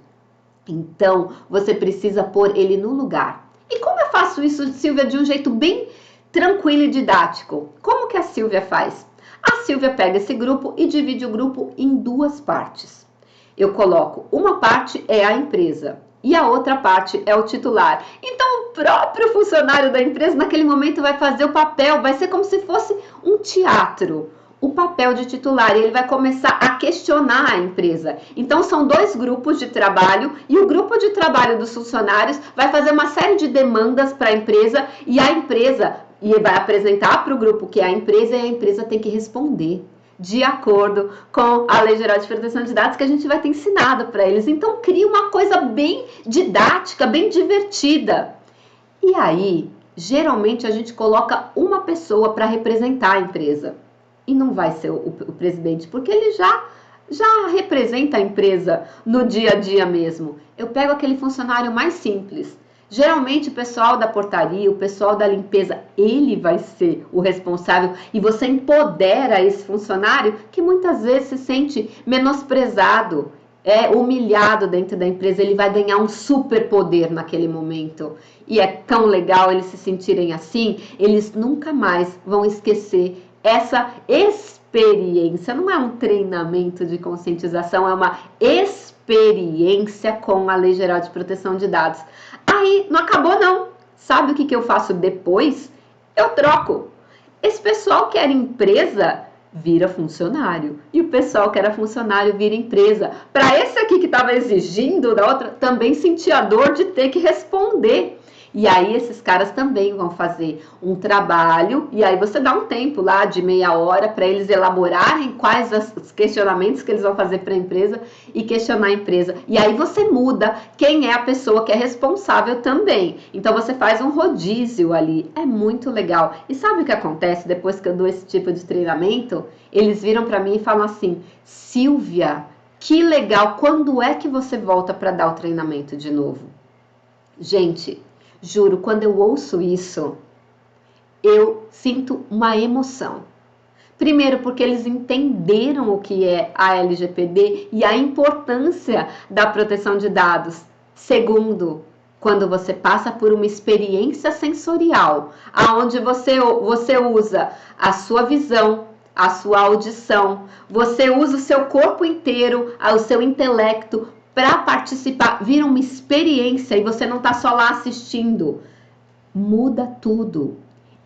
Então, você precisa pôr ele no lugar. E como eu faço isso, Silvia, de um jeito bem tranquilo e didático? Como que a Silvia faz? A Silvia pega esse grupo e divide o grupo em duas partes. Eu coloco uma parte é a empresa e a outra parte é o titular. Então, o próprio funcionário da empresa, naquele momento, vai fazer o papel, vai ser como se fosse um teatro, o papel de titular, e ele vai começar a questionar a empresa. Então, são dois grupos de trabalho, e o grupo de trabalho dos funcionários vai fazer uma série de demandas para a empresa, e a empresa vai apresentar para o grupo que é a empresa, e a empresa tem que responder de acordo com a Lei Geral de Proteção de Dados que a gente vai ter ensinado para eles. Então, cria uma coisa bem didática, bem divertida. E aí, geralmente, a gente coloca uma pessoa para representar a empresa. E não vai ser o presidente, porque ele já representa a empresa no dia a dia mesmo. Eu pego aquele funcionário mais simples. Geralmente o pessoal da portaria, o pessoal da limpeza, ele vai ser o responsável e você empodera esse funcionário que muitas vezes se sente menosprezado, humilhado dentro da empresa. Ele vai ganhar um superpoder naquele momento. E é tão legal eles se sentirem assim, eles nunca mais vão esquecer essa experiência. Não é um treinamento de conscientização, é uma experiência com a Lei Geral de Proteção de Dados. Aí, não acabou não. Sabe o que eu faço depois? Eu troco. Esse pessoal que era empresa vira funcionário. E o pessoal que era funcionário vira empresa. Para esse aqui que estava exigindo da outra, também sentir a dor de ter que responder. E aí esses caras também vão fazer um trabalho, e aí você dá um tempo lá de meia hora para eles elaborarem quais os questionamentos que eles vão fazer para a empresa e questionar a empresa. E aí você muda quem é a pessoa que é responsável também. Então você faz um rodízio ali, é muito legal. E sabe o que acontece depois que eu dou esse tipo de treinamento? Eles viram para mim e falam assim: Silvia, que legal, quando é que você volta para dar o treinamento de novo? Gente, juro, quando eu ouço isso, eu sinto uma emoção. Primeiro, porque eles entenderam o que é a LGPD e a importância da proteção de dados. Segundo, quando você passa por uma experiência sensorial, aonde você usa a sua visão, a sua audição, você usa o seu corpo inteiro, o seu intelecto, para participar, vira uma experiência e você não está só lá assistindo. Muda tudo.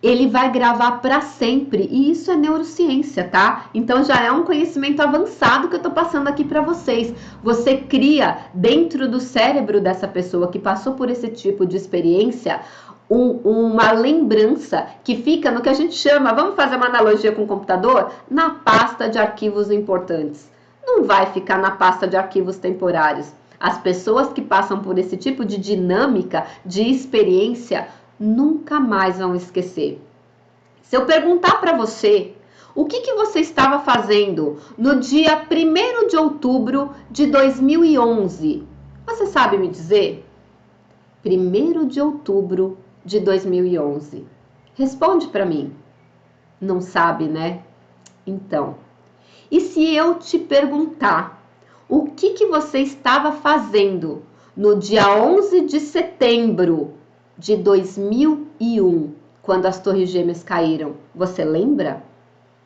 Ele vai gravar para sempre e isso é neurociência, tá? Então já é um conhecimento avançado que eu estou passando aqui para vocês. Você cria dentro do cérebro dessa pessoa que passou por esse tipo de experiência uma lembrança que fica no que a gente chama, vamos fazer uma analogia com o computador, na pasta de arquivos importantes. Não vai ficar na pasta de arquivos temporários. As pessoas que passam por esse tipo de dinâmica, de experiência, nunca mais vão esquecer. Se eu perguntar para você, o que você estava fazendo no dia 1º de outubro de 2011? Você sabe me dizer? 1º de outubro de 2011. Responde para mim. Não sabe, né? Então, e se eu te perguntar o que você estava fazendo no dia 11 de setembro de 2001, quando as Torres Gêmeas caíram, você lembra?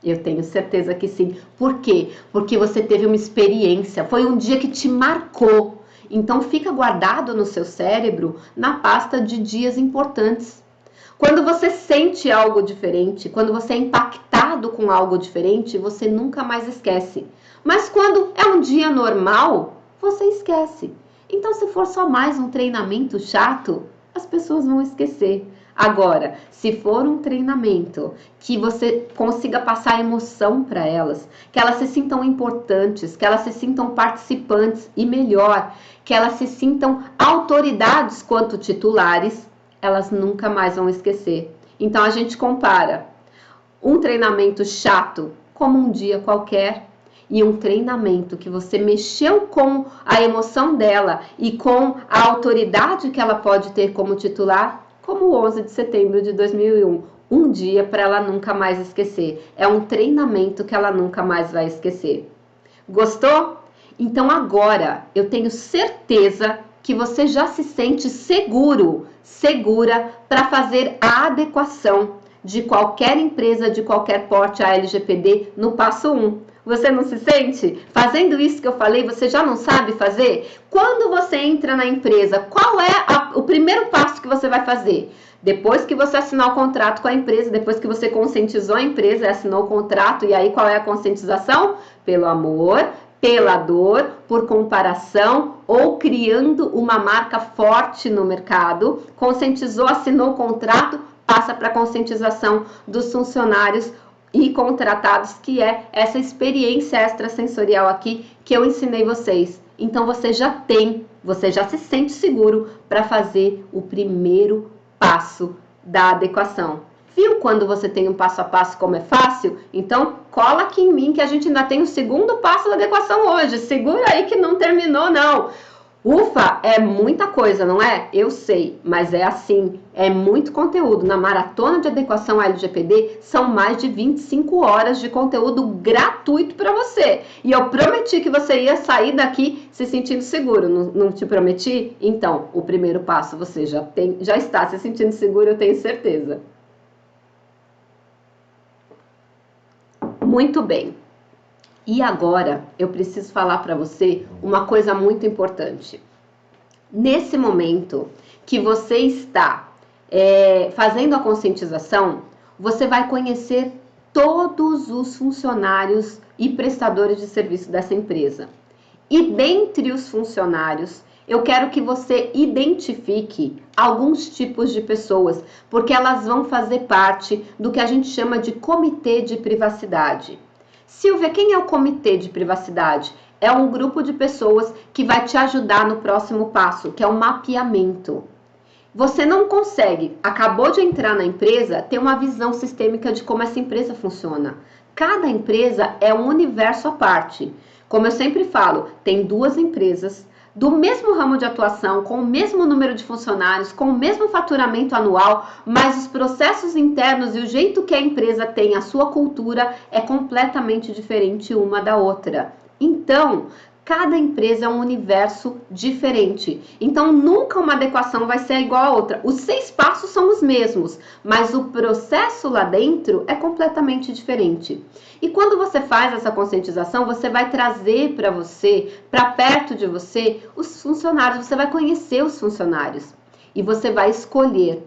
Eu tenho certeza que sim. Por quê? Porque você teve uma experiência, foi um dia que te marcou. Então fica guardado no seu cérebro na pasta de dias importantes. Quando você sente algo diferente, quando você é impactado com algo diferente, você nunca mais esquece. Mas quando é um dia normal, você esquece. Então, se for só mais um treinamento chato, as pessoas vão esquecer. Agora, se for um treinamento que você consiga passar emoção para elas, que elas se sintam importantes, que elas se sintam participantes e melhor, que elas se sintam autoridades quanto titulares, elas nunca mais vão esquecer. Então a gente compara Um treinamento chato, como um dia qualquer, e um treinamento que você mexeu com a emoção dela e com a autoridade que ela pode ter como titular, como o 11 de setembro de 2001. Um dia para ela nunca mais esquecer. É um treinamento que ela nunca mais vai esquecer. Gostou? Então agora eu tenho certeza que você já se sente segura para fazer a adequação de qualquer empresa, de qualquer porte à LGPD no passo 1. Você não se sente? Fazendo isso que eu falei, você já não sabe fazer? Quando você entra na empresa, qual é o primeiro passo que você vai fazer? Depois que você assinar o contrato com a empresa, depois que você conscientizou a empresa e assinou o contrato, e aí qual é a conscientização? Pelo amor, pela dor, por comparação ou criando uma marca forte no mercado. Conscientizou, assinou o contrato, passa para a conscientização dos funcionários e contratados, que é essa experiência extrasensorial aqui que eu ensinei vocês. Então você já se sente seguro para fazer o primeiro passo da adequação. Viu quando você tem um passo a passo como é fácil? Então cola aqui em mim que a gente ainda tem o segundo passo da adequação hoje. Segura aí que não terminou não. Ufa, é muita coisa, não é? Eu sei, mas é assim, é muito conteúdo. Na maratona de adequação à LGPD, são mais de 25 horas de conteúdo gratuito para você. E eu prometi que você ia sair daqui se sentindo seguro, não te prometi? Então, o primeiro passo você já está se sentindo seguro, eu tenho certeza. Muito bem. E agora eu preciso falar para você uma coisa muito importante. Nesse momento que você está fazendo a conscientização, você vai conhecer todos os funcionários e prestadores de serviço dessa empresa. E dentre os funcionários, eu quero que você identifique alguns tipos de pessoas, porque elas vão fazer parte do que a gente chama de comitê de privacidade. Silvia, quem é o comitê de privacidade? É um grupo de pessoas que vai te ajudar no próximo passo, que é o mapeamento. Você não consegue, acabou de entrar na empresa, ter uma visão sistêmica de como essa empresa funciona. Cada empresa é um universo à parte. Como eu sempre falo, tem duas empresas do mesmo ramo de atuação, com o mesmo número de funcionários, com o mesmo faturamento anual, mas os processos internos e o jeito que a empresa tem, a sua cultura, é completamente diferente uma da outra. Então, cada empresa é um universo diferente. Então, nunca uma adequação vai ser igual a outra. Os 6 passos são os mesmos, mas o processo lá dentro é completamente diferente. E quando você faz essa conscientização, você vai trazer para você, para perto de você, os funcionários. Você vai conhecer os funcionários e você vai escolher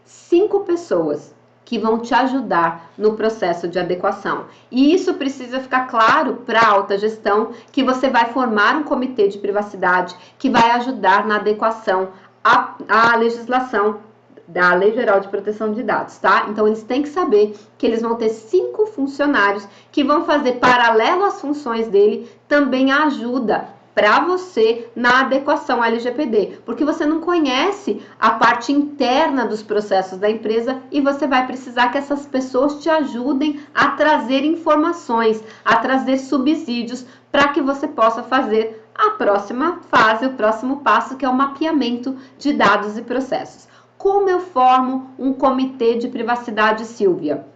5 pessoas que vão te ajudar no processo de adequação. E isso precisa ficar claro para a alta gestão, que você vai formar um comitê de privacidade que vai ajudar na adequação à legislação da Lei Geral de Proteção de Dados, tá? Então, eles têm que saber que eles vão ter 5 funcionários que vão fazer, paralelo às funções dele, também a ajuda para você na adequação à LGPD, porque você não conhece a parte interna dos processos da empresa e você vai precisar que essas pessoas te ajudem a trazer informações, a trazer subsídios para que você possa fazer a próxima fase, o próximo passo, que é o mapeamento de dados e processos. Como eu formo um comitê de privacidade, Silvia?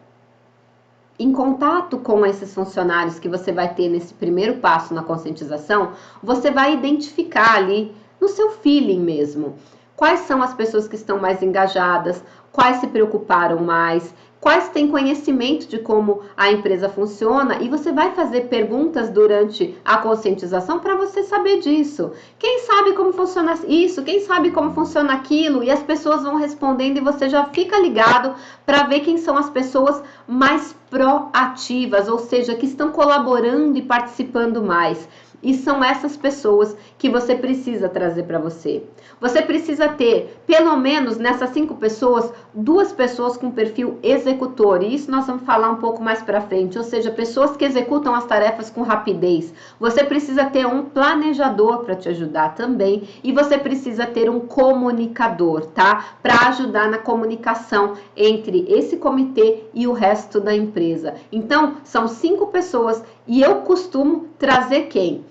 Em contato com esses funcionários que você vai ter nesse primeiro passo na conscientização, você vai identificar ali, no seu feeling mesmo, quais são as pessoas que estão mais engajadas, quais se preocuparam mais, quais têm conhecimento de como a empresa funciona, e você vai fazer perguntas durante a conscientização para você saber disso. Quem sabe como funciona isso? Quem sabe como funciona aquilo? E as pessoas vão respondendo e você já fica ligado para ver quem são as pessoas mais proativas, ou seja, que estão colaborando e participando mais. E são essas pessoas que você precisa trazer para você. Você precisa ter, pelo menos nessas 5 pessoas, 2 pessoas com perfil executor. E isso nós vamos falar um pouco mais para frente. Ou seja, pessoas que executam as tarefas com rapidez. Você precisa ter um planejador para te ajudar também. E você precisa ter um comunicador, tá? Para ajudar na comunicação entre esse comitê e o resto da empresa. Então, são 5 pessoas e eu costumo trazer quem?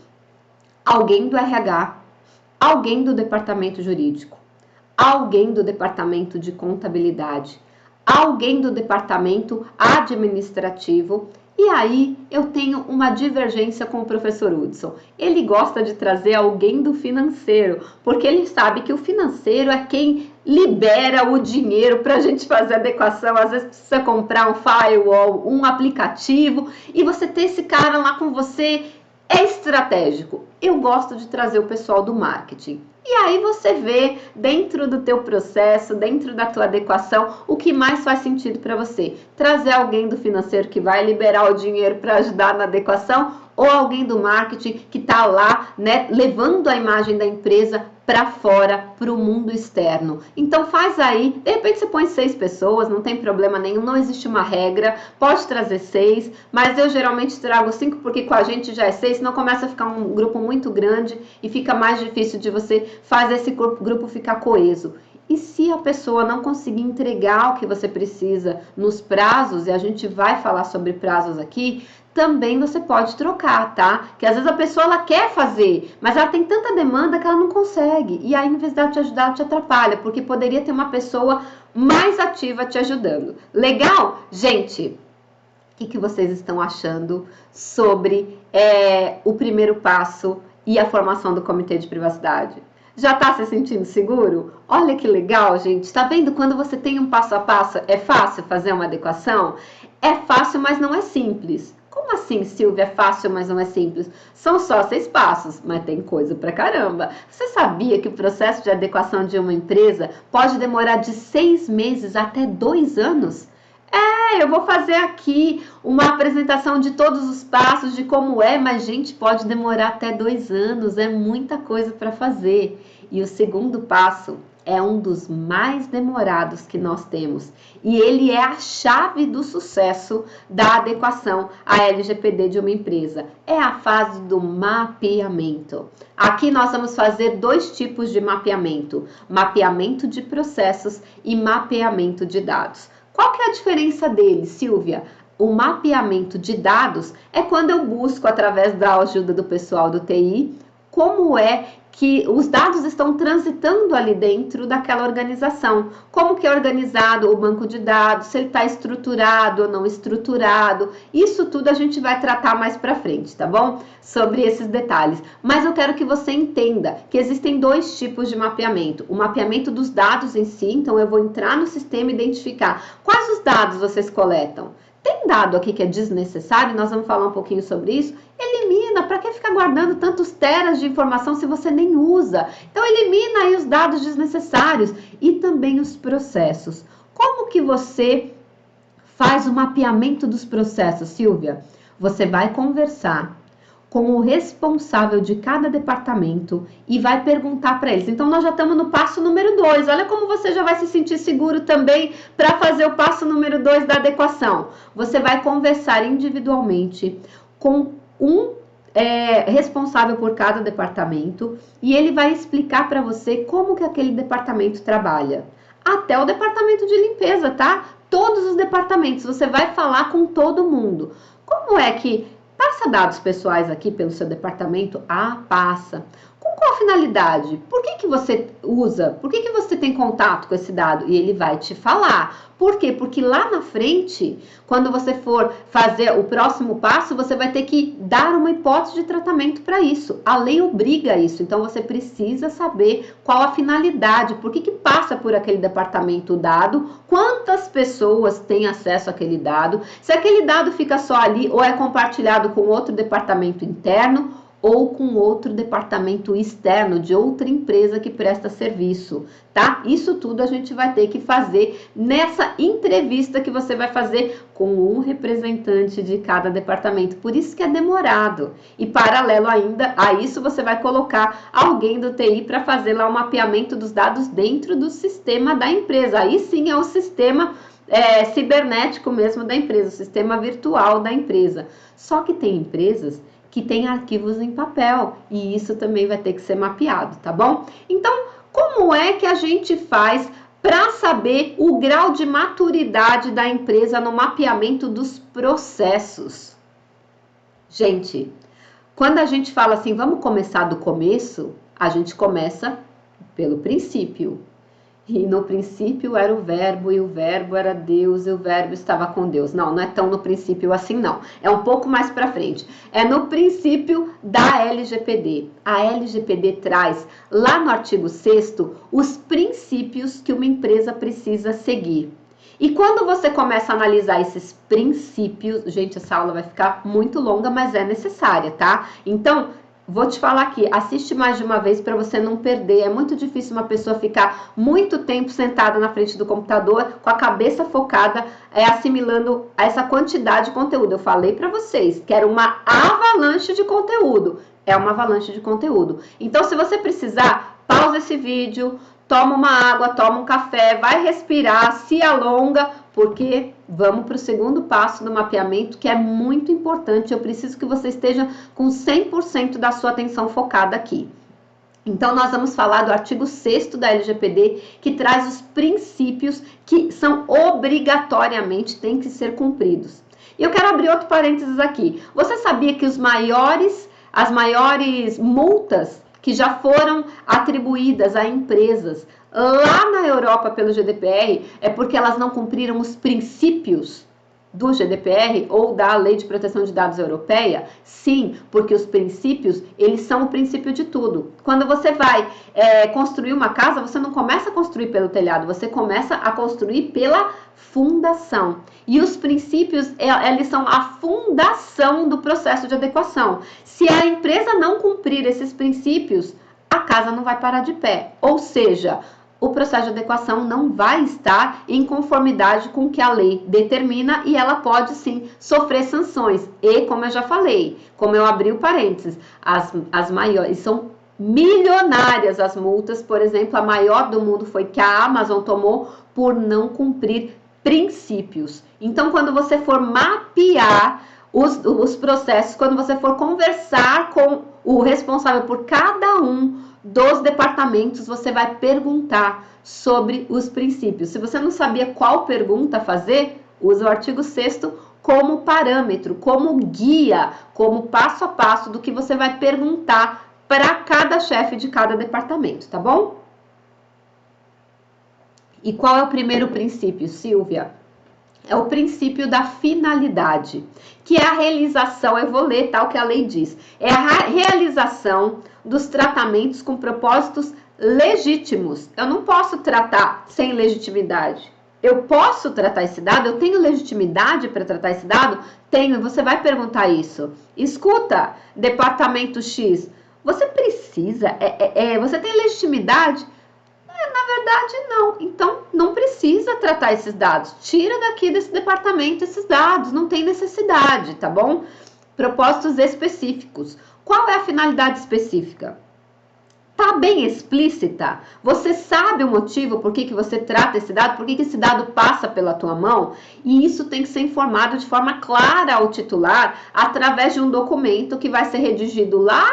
Alguém do RH, alguém do departamento jurídico, alguém do departamento de contabilidade, alguém do departamento administrativo. E aí eu tenho uma divergência com o professor Hudson. Ele gosta de trazer alguém do financeiro, porque ele sabe que o financeiro é quem libera o dinheiro para a gente fazer adequação. Às vezes precisa comprar um firewall, um aplicativo, e você ter esse cara lá com você é estratégico. Eu gosto de trazer o pessoal do marketing. E aí você vê dentro do teu processo, dentro da tua adequação, o que mais faz sentido para você. Trazer alguém do financeiro que vai liberar o dinheiro para ajudar na adequação, ou alguém do marketing que está lá, né, levando a imagem da empresa para fora, para o mundo externo. Então faz aí, de repente você põe 6 pessoas, não tem problema nenhum, não existe uma regra, pode trazer 6, mas eu geralmente trago 5 porque com a gente já é 6, senão começa a ficar um grupo muito grande e fica mais difícil de você fazer esse grupo ficar coeso. E se a pessoa não conseguir entregar o que você precisa nos prazos, e a gente vai falar sobre prazos aqui, também você pode trocar, tá? Que às vezes a pessoa ela quer fazer, mas ela tem tanta demanda que ela não consegue. E aí, em vez de ela te ajudar, ela te atrapalha, porque poderia ter uma pessoa mais ativa te ajudando. Legal? Gente, o que vocês estão achando sobre o primeiro passo e a formação do comitê de privacidade? Já tá se sentindo seguro? Olha que legal, gente. Tá vendo? Quando você tem um passo a passo, é fácil fazer uma adequação? É fácil, mas não é simples. Como assim, Silvia? É fácil, mas não é simples? São só 6 passos, mas tem coisa pra caramba. Você sabia que o processo de adequação de uma empresa pode demorar de 6 meses até 2 anos? Eu vou fazer aqui uma apresentação de todos os passos, de como é, mas, gente, pode demorar até 2 anos, é muita coisa para fazer. E o segundo passo é um dos mais demorados que nós temos. E ele é a chave do sucesso da adequação à LGPD de uma empresa. É a fase do mapeamento. Aqui nós vamos fazer 2 tipos de mapeamento. Mapeamento de processos e mapeamento de dados. Qual que é a diferença deles, Silvia? O mapeamento de dados é quando eu busco, através da ajuda do pessoal do TI, como é que os dados estão transitando ali dentro daquela organização. Como que é organizado o banco de dados, se ele está estruturado ou não estruturado. Isso tudo a gente vai tratar mais para frente, tá bom? Sobre esses detalhes. Mas eu quero que você entenda que existem 2 tipos de mapeamento. O mapeamento dos dados em si, então eu vou entrar no sistema e identificar quais os dados vocês coletam. Tem dado aqui que é desnecessário, nós vamos falar um pouquinho sobre isso. Elimina, para que ficar guardando tantos teras de informação se você nem usa? Então elimina aí os dados desnecessários e também os processos. Como que você faz o mapeamento dos processos, Silvia? Você vai conversar com o responsável de cada departamento e vai perguntar para eles. Então, nós já estamos no passo número 2. Olha como você já vai se sentir seguro também para fazer o passo número 2 da adequação. Você vai conversar individualmente com um responsável por cada departamento e ele vai explicar para você como que aquele departamento trabalha. Até o departamento de limpeza, tá? Todos os departamentos, você vai falar com todo mundo. Como é que passa dados pessoais aqui pelo seu departamento? Ah, passa. Com qual finalidade? Por que você usa? Por que você tem contato com esse dado? E ele vai te falar. Por quê? Porque lá na frente, quando você for fazer o próximo passo, você vai ter que dar uma hipótese de tratamento para isso. A lei obriga isso. Então, você precisa saber qual a finalidade, por que passa por aquele departamento o dado, quantas pessoas têm acesso àquele dado, se aquele dado fica só ali ou é compartilhado com outro departamento interno, ou com outro departamento externo de outra empresa que presta serviço, tá? Isso tudo a gente vai ter que fazer nessa entrevista que você vai fazer com um representante de cada departamento. Por isso que é demorado. E paralelo ainda a isso, você vai colocar alguém do TI para fazer lá o mapeamento dos dados dentro do sistema da empresa. Aí sim é o sistema cibernético mesmo da empresa, o sistema virtual da empresa. Só que tem empresas que têm arquivos em papel e isso também vai ter que ser mapeado, tá bom? Então, como é que a gente faz para saber o grau de maturidade da empresa no mapeamento dos processos? Gente, quando a gente fala assim, vamos começar do começo, a gente começa pelo princípio. E no princípio era o verbo, e o verbo era Deus, e o verbo estava com Deus. Não, não é tão no princípio assim, não. É um pouco mais para frente. É no princípio da LGPD. A LGPD traz, lá no artigo 6º, os princípios que uma empresa precisa seguir. E quando você começa a analisar esses princípios, gente, essa aula vai ficar muito longa, mas é necessária, tá? Então, vou te falar aqui, assiste mais de uma vez para você não perder. É muito difícil uma pessoa ficar muito tempo sentada na frente do computador com a cabeça focada, assimilando essa quantidade de conteúdo. Eu falei para vocês que era uma avalanche de conteúdo. É uma avalanche de conteúdo. Então, se você precisar, pausa esse vídeo, toma uma água, toma um café, vai respirar, se alonga, porque vamos para o segundo passo do mapeamento, que é muito importante. Eu preciso que você esteja com 100% da sua atenção focada aqui. Então, nós vamos falar do artigo 6º da LGPD, que traz os princípios que são obrigatoriamente, têm que ser cumpridos. E eu quero abrir outro parênteses aqui. Você sabia que as maiores multas que já foram atribuídas a empresas lá na Europa pelo GDPR é porque elas não cumpriram os princípios do GDPR ou da Lei de Proteção de Dados Europeia? Sim, porque os princípios, eles são o princípio de tudo. Quando você vai construir uma casa, você não começa a construir pelo telhado, você começa a construir pela fundação. E os princípios, eles são a fundação do processo de adequação. Se a empresa não cumprir esses princípios, a casa não vai parar de pé. Ou seja, o processo de adequação não vai estar em conformidade com o que a lei determina e ela pode sim sofrer sanções. E, como eu já falei, como eu abri o parênteses, as maiores são milionárias as multas. Por exemplo, a maior do mundo foi que a Amazon tomou por não cumprir princípios. Então, quando você for mapear os processos, quando você for conversar com o responsável por cada um dos departamentos, você vai perguntar sobre os princípios. Se você não sabia qual pergunta fazer, usa o artigo 6º como parâmetro, como guia, como passo a passo do que você vai perguntar para cada chefe de cada departamento, tá bom? E qual é o primeiro princípio, Silvia? É o princípio da finalidade, que é a realização, eu vou ler tal que a lei diz, é a realização dos tratamentos com propósitos legítimos. Eu não posso tratar sem legitimidade. Eu posso tratar esse dado? Eu tenho legitimidade para tratar esse dado? Tenho. Você vai perguntar isso. Escuta, departamento X, você precisa, você tem legitimidade? Na verdade, não. Então, não precisa tratar esses dados. Tira daqui desse departamento esses dados. Não tem necessidade, tá bom? Propósitos específicos. Qual é a finalidade específica? Tá bem explícita? Você sabe o motivo por que você trata esse dado? Por que esse dado passa pela tua mão? E isso tem que ser informado de forma clara ao titular através de um documento que vai ser redigido lá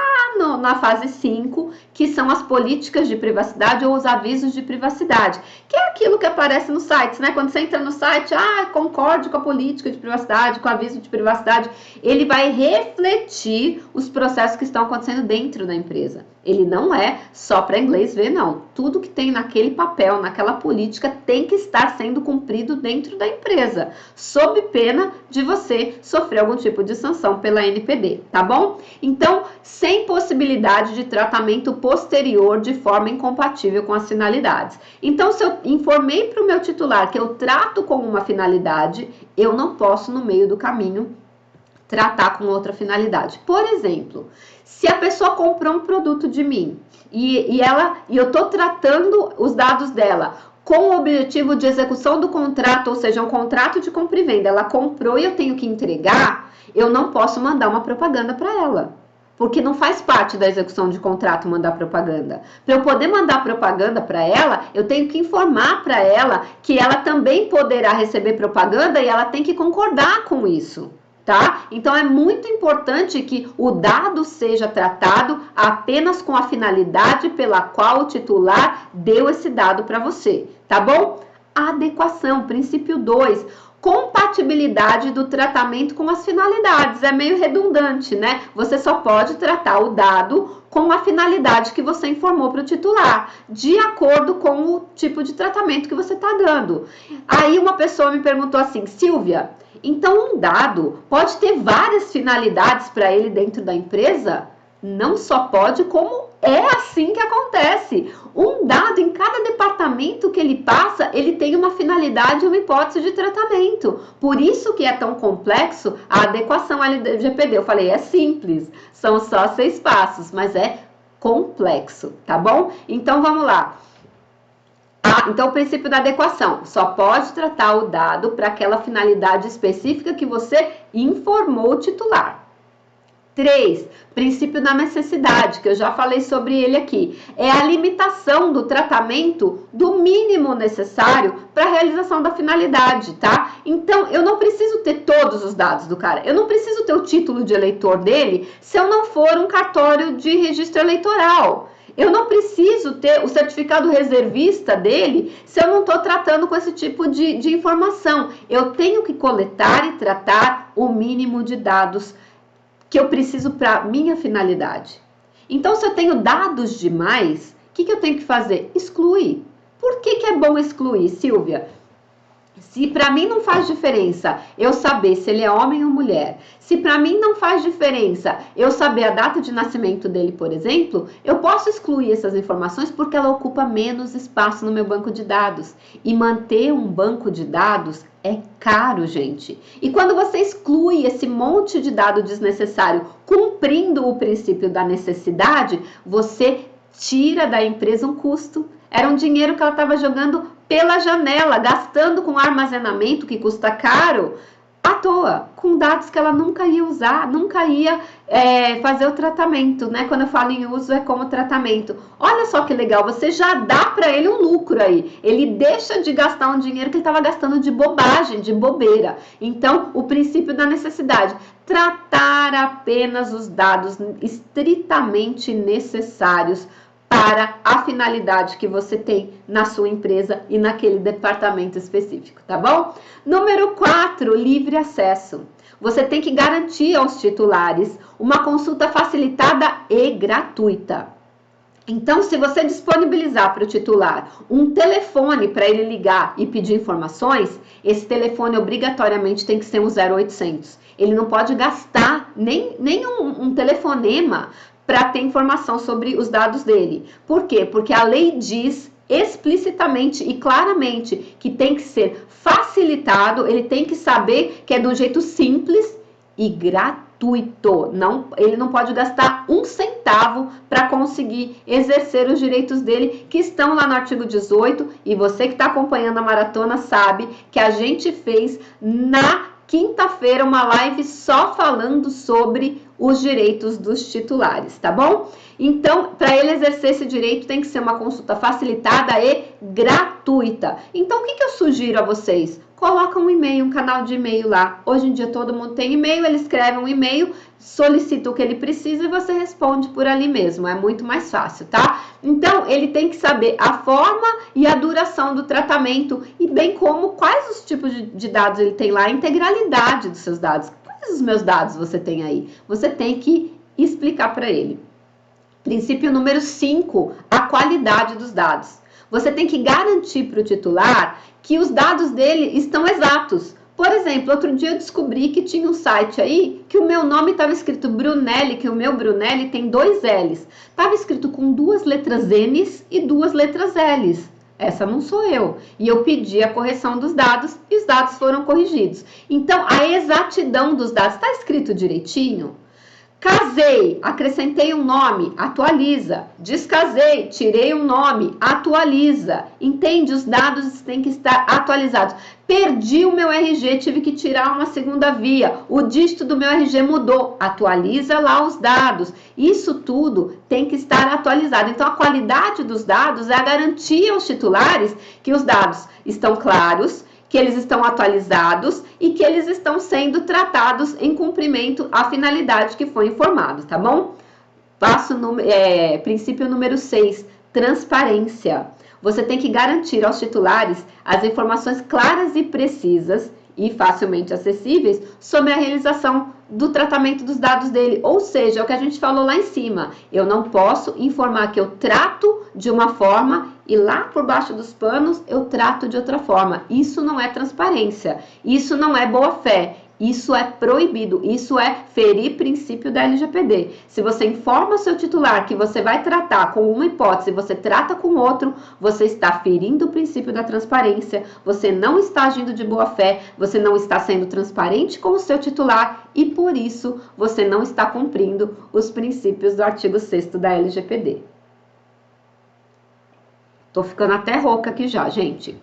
na fase 5, que são as políticas de privacidade ou os avisos de privacidade, que é aquilo que aparece nos sites, né? Quando você entra no site, concorde com a política de privacidade, com o aviso de privacidade, ele vai refletir os processos que estão acontecendo dentro da empresa. Ele não é só para inglês ver, não. Tudo que tem naquele papel, naquela política, tem que estar sendo cumprido dentro da empresa, sob pena de você sofrer algum tipo de sanção pela NPD, tá bom? Então, sem possibilidade de tratamento posterior de forma incompatível com as finalidades. Então, se eu informei para o meu titular que eu trato com uma finalidade, eu não posso, no meio do caminho, tratar com outra finalidade. Por exemplo, se a pessoa comprou um produto de mim e eu estou tratando os dados dela com o objetivo de execução do contrato, ou seja, um contrato de compra e venda, ela comprou e eu tenho que entregar, eu não posso mandar uma propaganda para ela. Porque não faz parte da execução de contrato mandar propaganda. Para eu poder mandar propaganda para ela, eu tenho que informar para ela que ela também poderá receber propaganda e ela tem que concordar com isso. Tá? Então é muito importante que o dado seja tratado apenas com a finalidade pela qual o titular deu esse dado para você, tá bom? Adequação, princípio 2, compatibilidade do tratamento com as finalidades, é meio redundante, né? Você só pode tratar o dado com a finalidade que você informou para o titular, de acordo com o tipo de tratamento que você está dando. Aí uma pessoa me perguntou assim, Silvia, então um dado pode ter várias finalidades para ele dentro da empresa? Não só pode, como é assim que acontece. Um dado em cada departamento que ele passa, ele tem uma finalidade e uma hipótese de tratamento. Por isso que é tão complexo a adequação LGPD. Eu falei, é simples, são só 6 passos, mas é complexo, tá bom? Então vamos lá. Então, o princípio da adequação, só pode tratar o dado para aquela finalidade específica que você informou o titular. 3, princípio da necessidade, que eu já falei sobre ele aqui, é a limitação do tratamento do mínimo necessário para a realização da finalidade, tá? Então, eu não preciso ter todos os dados do cara, eu não preciso ter o título de eleitor dele se eu não for um cartório de registro eleitoral. Eu não preciso ter o certificado reservista dele se eu não estou tratando com esse tipo de informação. Eu tenho que coletar e tratar o mínimo de dados que eu preciso para minha finalidade. Então, se eu tenho dados demais, o que eu tenho que fazer? Excluir. Por que é bom excluir, Silvia? Se para mim não faz diferença eu saber se ele é homem ou mulher, se para mim não faz diferença eu saber a data de nascimento dele, por exemplo, eu posso excluir essas informações porque ela ocupa menos espaço no meu banco de dados. E manter um banco de dados é caro, gente. E quando você exclui esse monte de dado desnecessário, cumprindo o princípio da necessidade, você tira da empresa um custo. Era um dinheiro que ela estava jogando pela janela, gastando com armazenamento que custa caro, à toa, com dados que ela nunca ia usar, nunca ia fazer o tratamento, né? Quando eu falo em uso, é como tratamento. Olha só que legal, você já dá para ele um lucro aí. Ele deixa de gastar um dinheiro que ele estava gastando de bobagem, de bobeira. Então, o princípio da necessidade, tratar apenas os dados estritamente necessários para a finalidade que você tem na sua empresa e naquele departamento específico, tá bom? Número 4, livre acesso. Você tem que garantir aos titulares uma consulta facilitada e gratuita. Então, se você disponibilizar para o titular um telefone para ele ligar e pedir informações, esse telefone obrigatoriamente tem que ser um 0800. Ele não pode gastar nem um telefonema para ter informação sobre os dados dele. Por quê? Porque a lei diz explicitamente e claramente que tem que ser facilitado, ele tem que saber que é do jeito simples e gratuito. Ele não pode gastar um centavo para conseguir exercer os direitos dele, que estão lá no artigo 18, e você que está acompanhando a maratona sabe que a gente fez na quinta-feira uma live só falando sobre os direitos dos titulares, tá bom? Então, para ele exercer esse direito, tem que ser uma consulta facilitada e gratuita. Então, o que eu sugiro a vocês? Coloca um e-mail, um canal de e-mail lá. Hoje em dia todo mundo tem e-mail, ele escreve um e-mail, solicita o que ele precisa e você responde por ali mesmo. É muito mais fácil, tá? Então, ele tem que saber a forma e a duração do tratamento e bem como quais os tipos de dados ele tem lá, a integralidade dos seus dados. Quais os meus dados você tem aí? Você tem que explicar para ele. Princípio número 5, a qualidade dos dados. Você tem que garantir para o titular que os dados dele estão exatos. Por exemplo, outro dia eu descobri que tinha um site aí que o meu nome estava escrito Brunelli, que o meu Brunelli tem 2 L's. Estava escrito com 2 letras N's e 2 letras L's. Essa não sou eu. E eu pedi a correção dos dados e os dados foram corrigidos. Então, a exatidão dos dados está escrito direitinho? Casei, acrescentei um nome, atualiza. Descasei, tirei um nome, atualiza. Entende? Os dados têm que estar atualizados. Perdi o meu RG, tive que tirar uma segunda via. O dígito do meu RG mudou. Atualiza lá os dados. Isso tudo tem que estar atualizado. Então, a qualidade dos dados é a garantia aos titulares que os dados estão claros, que eles estão atualizados e que eles estão sendo tratados em cumprimento à finalidade que foi informado, tá bom? Princípio número 6, transparência. Você tem que garantir aos titulares as informações claras e precisas e facilmente acessíveis sobre a realização do tratamento dos dados dele. Ou seja, é o que a gente falou lá em cima. Eu não posso informar que eu trato de uma forma e lá por baixo dos panos eu trato de outra forma. Isso não é transparência. Isso não é boa-fé. Isso é proibido, isso é ferir princípio da LGPD. Se você informa seu titular que você vai tratar com uma hipótese e você trata com outro, você está ferindo o princípio da transparência, você não está agindo de boa fé, você não está sendo transparente com o seu titular e por isso você não está cumprindo os princípios do artigo 6º da LGPD. Tô ficando até rouca aqui já, gente.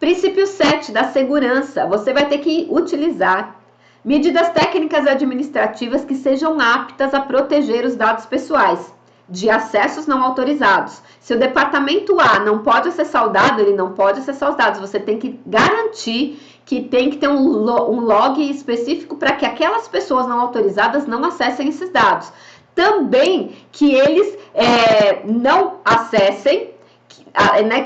Princípio 7 da segurança, você vai ter que utilizar medidas técnicas administrativas que sejam aptas a proteger os dados pessoais de acessos não autorizados. Se o departamento A não pode acessar o dado, ele não pode acessar os dados. Você tem que garantir que tem que ter um log específico para que aquelas pessoas não autorizadas não acessem esses dados. Também que eles não acessem,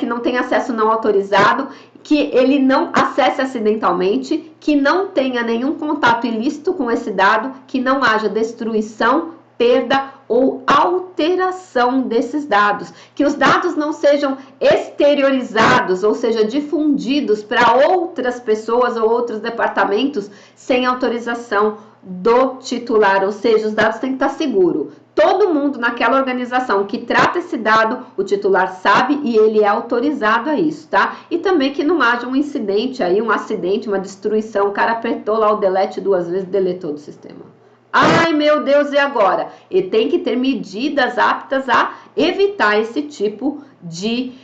que não tem acesso não autorizado, que ele não acesse acidentalmente, que não tenha nenhum contato ilícito com esse dado, que não haja destruição, perda ou alteração desses dados, que os dados não sejam exteriorizados, ou seja, difundidos para outras pessoas ou outros departamentos sem autorização do titular, ou seja, os dados têm que estar seguros. Todo mundo naquela organização que trata esse dado, o titular sabe e ele é autorizado a isso, tá? E também que não haja um incidente aí, um acidente, uma destruição, o cara apertou lá o delete 2 vezes e deletou do sistema. Ai, meu Deus, e agora? E tem que ter medidas aptas a evitar esse tipo de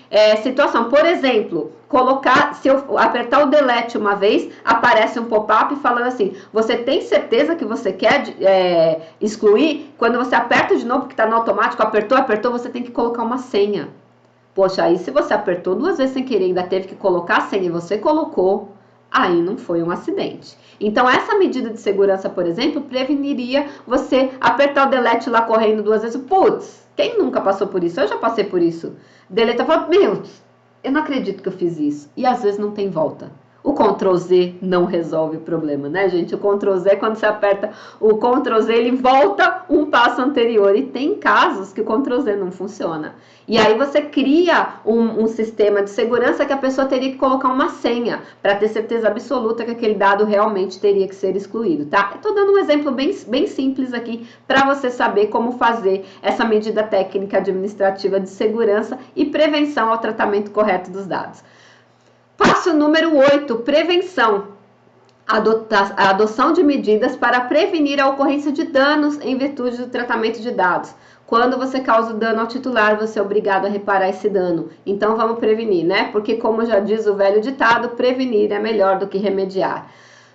situação. Por exemplo, se eu apertar o delete uma vez, aparece um pop-up falando assim, você tem certeza que você quer excluir? Quando você aperta de novo, que está no automático, apertou, você tem que colocar uma senha. Poxa, aí se você apertou 2 vezes sem querer, ainda teve que colocar a senha e você colocou, aí não foi um acidente. Então, essa medida de segurança, por exemplo, preveniria você apertar o delete lá correndo 2 vezes. Putz, quem nunca passou por isso? Eu já passei por isso. Deleta e fala, meu, eu não acredito que eu fiz isso. E às vezes não tem volta. O Ctrl Z não resolve o problema, né, gente? O Ctrl Z, quando você aperta o Ctrl Z, ele volta um passo anterior. E tem casos que o Ctrl Z não funciona. E aí você cria um sistema de segurança que a pessoa teria que colocar uma senha para ter certeza absoluta que aquele dado realmente teria que ser excluído, tá? Eu tô dando um exemplo bem simples aqui para você saber como fazer essa medida técnica administrativa de segurança e prevenção ao tratamento correto dos dados. Passo número 8, prevenção. A adoção de medidas para prevenir a ocorrência de danos em virtude do tratamento de dados. Quando você causa o dano ao titular, você é obrigado a reparar esse dano. Então, vamos prevenir, né? Porque, como já diz o velho ditado, prevenir é melhor do que remediar.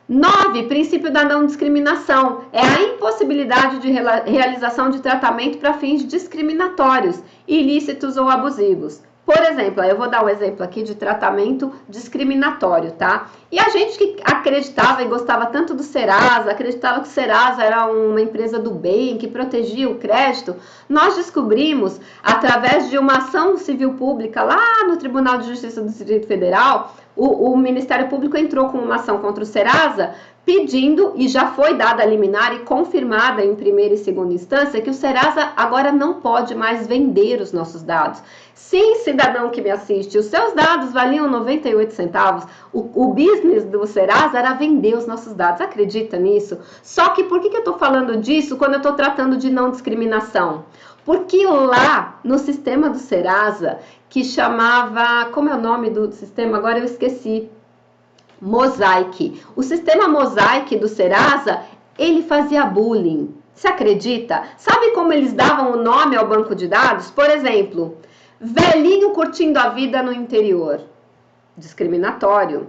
9, princípio da não discriminação. É a impossibilidade de realização de tratamento para fins discriminatórios, ilícitos ou abusivos. Por exemplo, eu vou dar um exemplo aqui de tratamento discriminatório, tá? E a gente que acreditava e gostava tanto do Serasa, acreditava que o Serasa era uma empresa do bem, que protegia o crédito, nós descobrimos, através de uma ação civil pública lá no Tribunal de Justiça do Distrito Federal, o Ministério Público entrou com uma ação contra o Serasa, pedindo, e já foi dada a liminar e confirmada em primeira e segunda instância, que o Serasa agora não pode mais vender os nossos dados. Sim, cidadão que me assiste, os seus dados valiam 98 centavos, o business do Serasa era vender os nossos dados, acredita nisso? Só que por que eu estou falando disso quando eu estou tratando de não discriminação? Porque lá no sistema do Serasa que chamava, como é o nome do sistema? Agora eu esqueci. Mosaic. O sistema Mosaic do Serasa, ele fazia bullying. Você acredita? Sabe como eles davam o nome ao banco de dados? Por exemplo, velhinho curtindo a vida no interior. Discriminatório.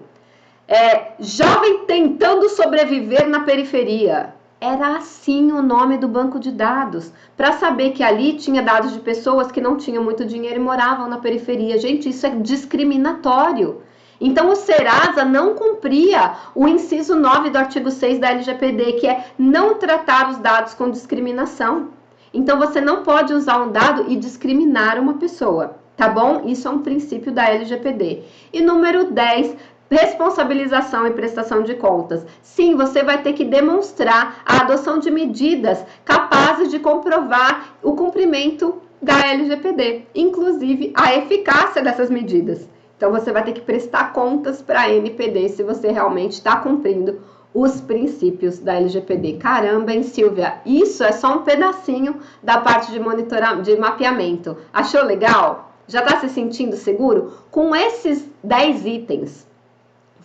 Jovem tentando sobreviver na periferia. Era assim o nome do banco de dados, para saber que ali tinha dados de pessoas que não tinham muito dinheiro e moravam na periferia. Gente, isso é discriminatório. Então, o Serasa não cumpria o inciso 9 do artigo 6 da LGPD, que é não tratar os dados com discriminação. Então, você não pode usar um dado e discriminar uma pessoa, tá bom? Isso é um princípio da LGPD. E número 10, responsabilização e prestação de contas. Sim, você vai ter que demonstrar a adoção de medidas capazes de comprovar o cumprimento da LGPD, inclusive a eficácia dessas medidas. Então, você vai ter que prestar contas para a NPD se você realmente está cumprindo os princípios da LGPD. Caramba, hein, Silvia? Isso é só um pedacinho da parte de monitoramento, de mapeamento. Achou legal? Já está se sentindo seguro? Com esses 10 itens,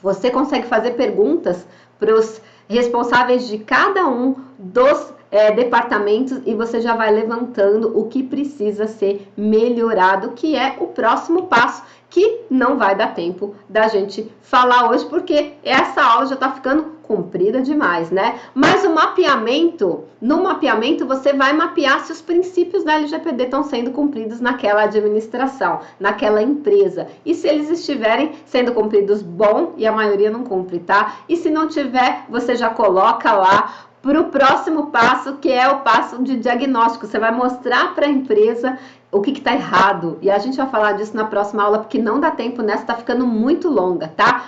você consegue fazer perguntas para os responsáveis de cada um dos departamentos e você já vai levantando o que precisa ser melhorado, que é o próximo passo, que não vai dar tempo da gente falar hoje, porque essa aula já está ficando comprida demais, né? Mas o mapeamento, no mapeamento você vai mapear se os princípios da LGPD estão sendo cumpridos naquela administração, naquela empresa. E se eles estiverem sendo cumpridos, bom, e a maioria não cumpre, tá? E se não tiver, você já coloca lá para o próximo passo, que é o passo de diagnóstico. Você vai mostrar para a empresa o que está errado. E a gente vai falar disso na próxima aula, porque não dá tempo nessa, está ficando muito longa, tá?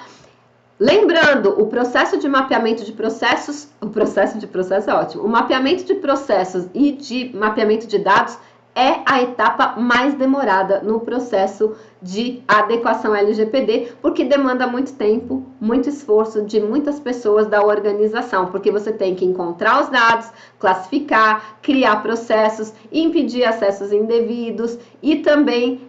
Lembrando, o processo de mapeamento de processos, o processo de processo é ótimo, o mapeamento de processos e de mapeamento de dados é a etapa mais demorada no processo de adequação LGPD, porque demanda muito tempo, muito esforço de muitas pessoas da organização, porque você tem que encontrar os dados, classificar, criar processos, impedir acessos indevidos e também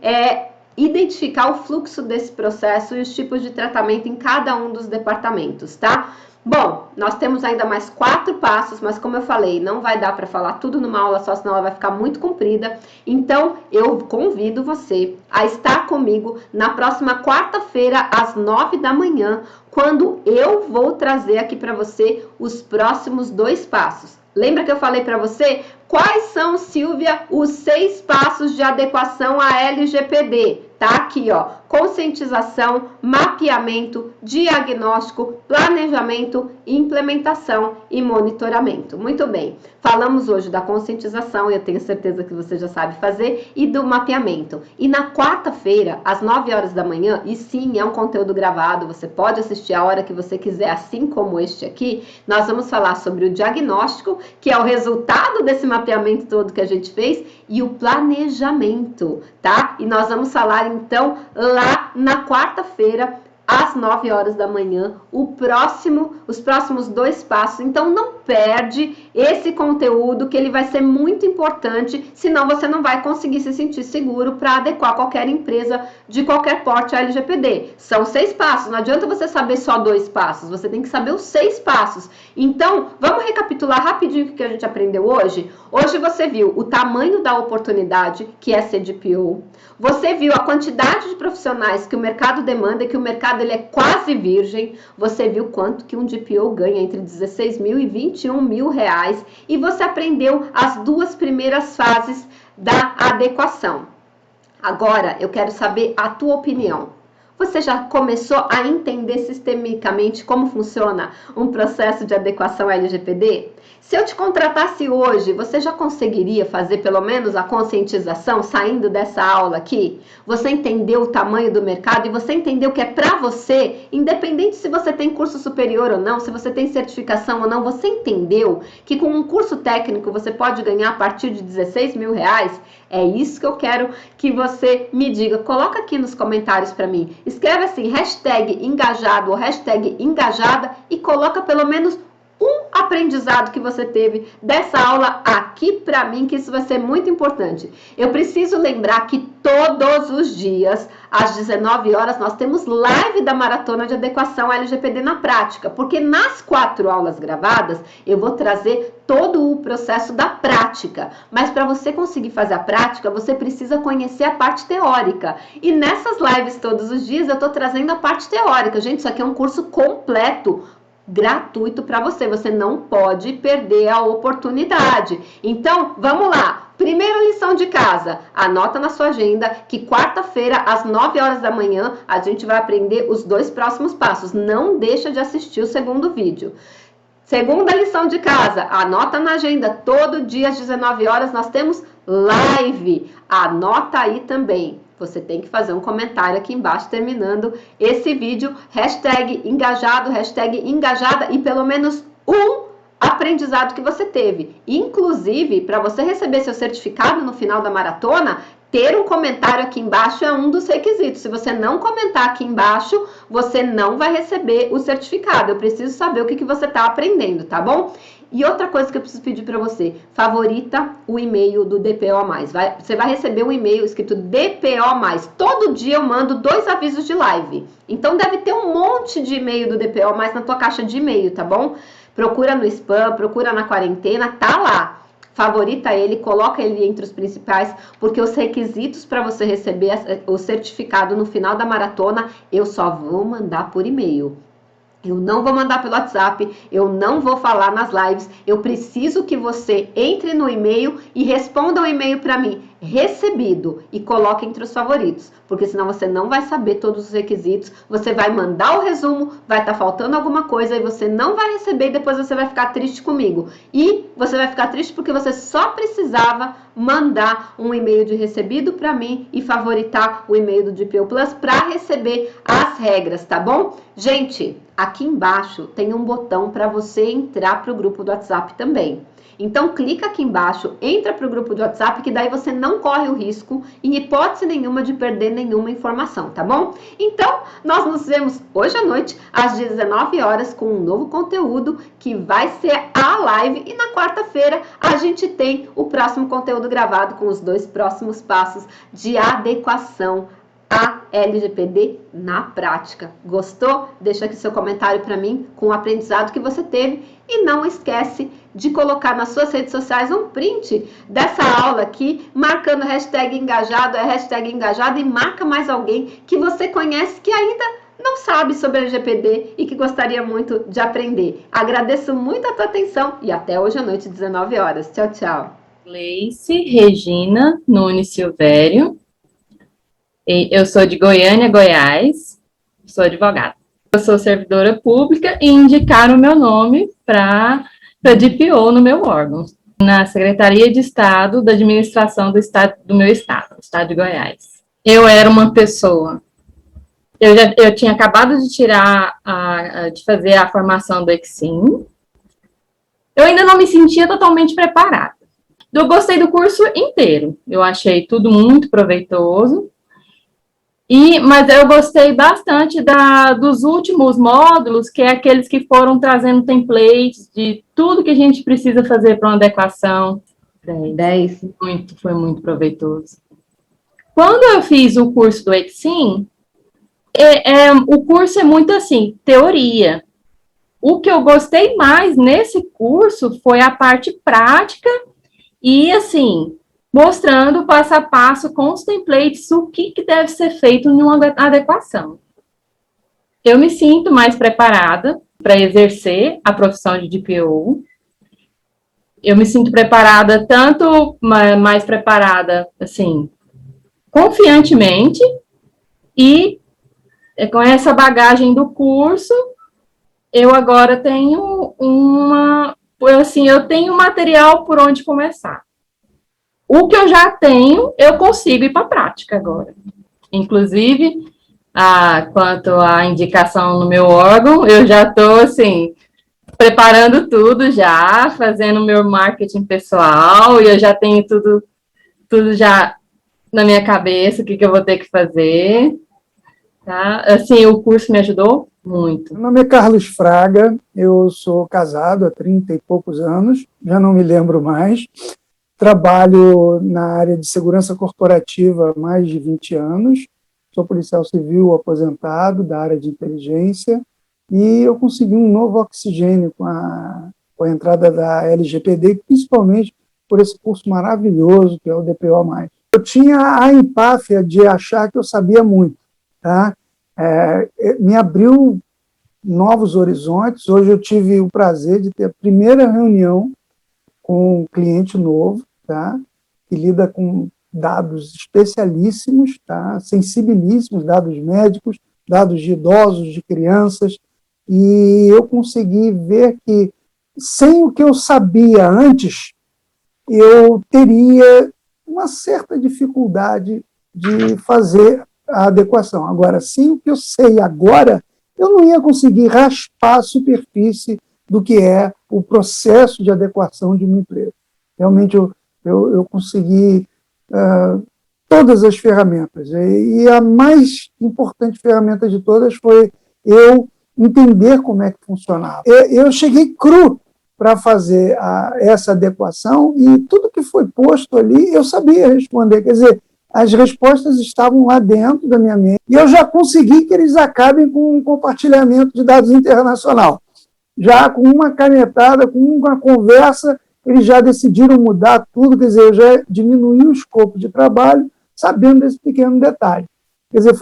identificar o fluxo desse processo e os tipos de tratamento em cada um dos departamentos, tá? Bom, nós temos ainda mais 4 passos, mas como eu falei, não vai dar para falar tudo numa aula só, senão ela vai ficar muito comprida. Então, eu convido você a estar comigo na próxima quarta-feira, às 9 da manhã, quando eu vou trazer aqui para você os próximos 2 passos. Lembra que eu falei para você? Quais são, Silvia, os 6 passos de adequação à LGPD? Tá aqui, ó, conscientização, mapeamento, diagnóstico, planejamento, implementação e monitoramento. Muito bem, falamos hoje da conscientização, eu tenho certeza que você já sabe fazer, e do mapeamento. E na quarta-feira, às 9 horas da manhã, e sim, é um conteúdo gravado, você pode assistir a hora que você quiser, assim como este aqui, nós vamos falar sobre o diagnóstico, que é o resultado desse mapeamento todo que a gente fez, e o planejamento, tá? E nós vamos falar então lá na quarta-feira às 9 horas da manhã, os próximos 2 passos. Então não perde esse conteúdo, que ele vai ser muito importante, senão você não vai conseguir se sentir seguro para adequar qualquer empresa de qualquer porte à LGPD. São 6 passos, não adianta você saber só 2 passos, você tem que saber os 6 passos. Então, vamos recapitular rapidinho o que a gente aprendeu hoje? Hoje você viu o tamanho da oportunidade, que é CDPO. Você viu a quantidade de profissionais que o mercado demanda, que o mercado ele é quase virgem. Você viu quanto que um DPO ganha, entre 16 mil e 21 mil reais. E você aprendeu as 2 primeiras fases da adequação. Agora, eu quero saber a tua opinião. Você já começou a entender sistemicamente como funciona um processo de adequação LGPD? Se eu te contratasse hoje, você já conseguiria fazer pelo menos a conscientização saindo dessa aula aqui? Você entendeu o tamanho do mercado e você entendeu que é para você, independente se você tem curso superior ou não, se você tem certificação ou não, você entendeu que com um curso técnico você pode ganhar a partir de 16 mil reais? É isso que eu quero que você me diga. Coloca aqui nos comentários para mim. Escreve assim, hashtag engajado ou hashtag engajada e coloca pelo menos 1 aprendizado que você teve dessa aula aqui para mim, que isso vai ser muito importante. Eu preciso lembrar que todos os dias, às 19 horas, nós temos live da Maratona de Adequação LGPD na prática, porque nas 4 aulas gravadas, eu vou trazer todo o processo da prática. Mas para você conseguir fazer a prática, você precisa conhecer a parte teórica. E nessas lives todos os dias, eu estou trazendo a parte teórica. Gente, isso aqui é um curso completo, gratuito para você. Você não pode perder a oportunidade. Então, vamos lá. Primeira lição de casa, anota na sua agenda que quarta-feira, às 9 horas da manhã, a gente vai aprender os 2 próximos passos. Não deixa de assistir o segundo vídeo. Segunda lição de casa, anota na agenda, todo dia às 19 horas nós temos live. Anota aí também. Você tem que fazer um comentário aqui embaixo terminando esse vídeo, #engajado, #engajada e pelo menos um aprendizado que você teve. Inclusive, para você receber seu certificado no final da maratona, ter um comentário aqui embaixo é um dos requisitos. Se você não comentar aqui embaixo, você não vai receber o certificado. Eu preciso saber o que você está aprendendo, tá bom? E outra coisa que eu preciso pedir para você, favorita o e-mail do DPO+. Você vai receber um e-mail escrito DPO+. Todo dia eu mando 2 avisos de live. Então deve ter um monte de e-mail do DPO+, na tua caixa de e-mail, tá bom? Procura no spam, procura na quarentena, tá lá. Favorita ele, coloca ele entre os principais, porque os requisitos para você receber o certificado no final da maratona, eu só vou mandar por e-mail. Eu não vou mandar pelo WhatsApp, eu não vou falar nas lives, eu preciso que você entre no e-mail e responda o e-mail para mim, recebido, e coloque entre os favoritos, porque senão você não vai saber todos os requisitos, você vai mandar o resumo, vai estar faltando alguma coisa e você não vai receber e depois você vai ficar triste comigo. E você vai ficar triste porque você só precisava mandar um e-mail de recebido para mim e favoritar o e-mail do DPO Plus para receber as regras, tá bom? Gente, aqui embaixo tem um botão para você entrar para o grupo do WhatsApp também. Então, clica aqui embaixo, entra para o grupo do WhatsApp, que daí você não corre o risco, em hipótese nenhuma, de perder nenhuma informação, tá bom? Então, nós nos vemos hoje à noite, às 19 horas, com um novo conteúdo, que vai ser a live. E na quarta-feira, a gente tem o próximo conteúdo gravado com os 2 próximos passos de adequação a LGPD na prática. Gostou? Deixa aqui seu comentário para mim com o aprendizado que você teve e não esquece de colocar nas suas redes sociais um print dessa aula aqui, marcando #engajado, #engajado e marca mais alguém que você conhece que ainda não sabe sobre LGPD e que gostaria muito de aprender. Agradeço muito a tua atenção e até hoje à noite, 19 horas. Tchau, tchau. Gleice Regina Nunes Silvério. Eu sou de Goiânia, Goiás, sou advogada. Eu sou servidora pública e indicaram o meu nome para DPO no meu órgão, na Secretaria de Estado da Administração do meu estado, Estado de Goiás. Eu era uma pessoa, eu tinha acabado de de fazer a formação do ECSIM, eu ainda não me sentia totalmente preparada. Eu gostei do curso inteiro, eu achei tudo muito proveitoso. Mas eu gostei bastante dos últimos módulos, que é aqueles que foram trazendo templates de tudo que a gente precisa fazer para uma adequação. 10. Foi muito proveitoso. Quando eu fiz o curso do ECSIM, o curso é muito assim, teoria. O que eu gostei mais nesse curso foi a parte prática e, assim, mostrando passo a passo com os templates o que deve ser feito em uma adequação. Eu me sinto mais preparada para exercer a profissão de DPO. Eu me sinto preparada, mais preparada, assim, confiantemente, e com essa bagagem do curso, eu agora tenho eu tenho material por onde começar. O que eu já tenho, eu consigo ir para a prática agora. Inclusive, quanto à indicação no meu órgão, eu já estou, assim, preparando tudo já, fazendo meu marketing pessoal, e eu já tenho tudo já na minha cabeça, o que eu vou ter que fazer. Tá? Assim, o curso me ajudou Muito. Meu nome é Carlos Fraga, eu sou casado há 30 e poucos anos, já não me lembro mais. Trabalho na área de segurança corporativa há mais de 20 anos. Sou policial civil aposentado da área de inteligência e eu consegui um novo oxigênio com a entrada da LGPD, principalmente por esse curso maravilhoso que é o DPO+. Eu tinha a empáfia de achar que eu sabia muito, tá? Me abriu novos horizontes. Hoje eu tive o prazer de ter a primeira reunião com um cliente novo, tá? Que lida com dados especialíssimos, tá? Sensibilíssimos, dados médicos, dados de idosos, de crianças, e eu consegui ver que, sem o que eu sabia antes, eu teria uma certa dificuldade de fazer a adequação. Agora, sem o que eu sei agora, eu não ia conseguir raspar a superfície do que é o processo de adequação de uma empresa. Realmente, eu consegui todas as ferramentas. E a mais importante ferramenta de todas foi eu entender como é que funcionava. Eu cheguei cru para fazer essa adequação e tudo que foi posto ali eu sabia responder. Quer dizer, as respostas estavam lá dentro da minha mente e eu já consegui que eles acabem com um compartilhamento de dados internacional. Já com uma canetada, com uma conversa, eles já decidiram mudar tudo, quer dizer, eu já diminuí o escopo de trabalho sabendo desse pequeno detalhe. Quer dizer,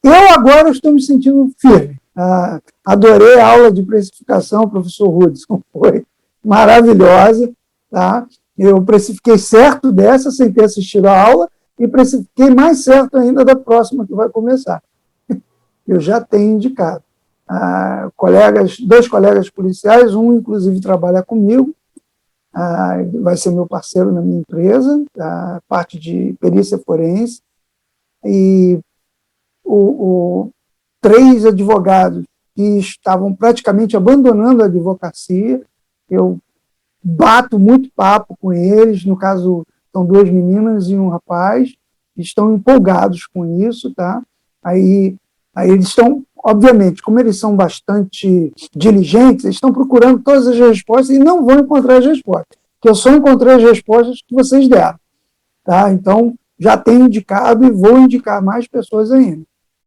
eu agora estou me sentindo firme. Adorei a aula de precificação, professor Hudson, foi maravilhosa, tá? Eu precifiquei certo dessa, sem ter assistido a aula, e precifiquei mais certo ainda da próxima que vai começar. Eu já tenho indicado. Dois colegas policiais, um inclusive trabalha comigo, vai ser meu parceiro na minha empresa, a parte de perícia forense, e três advogados que estavam praticamente abandonando a advocacia. Eu bato muito papo com eles, no caso são duas meninas e um rapaz, que estão empolgados com isso, tá? Aí eles estão, obviamente, como eles são bastante diligentes, eles estão procurando todas as respostas e não vão encontrar as respostas, porque eu só encontrei as respostas que vocês deram, tá? Então, já tenho indicado e vou indicar mais pessoas ainda.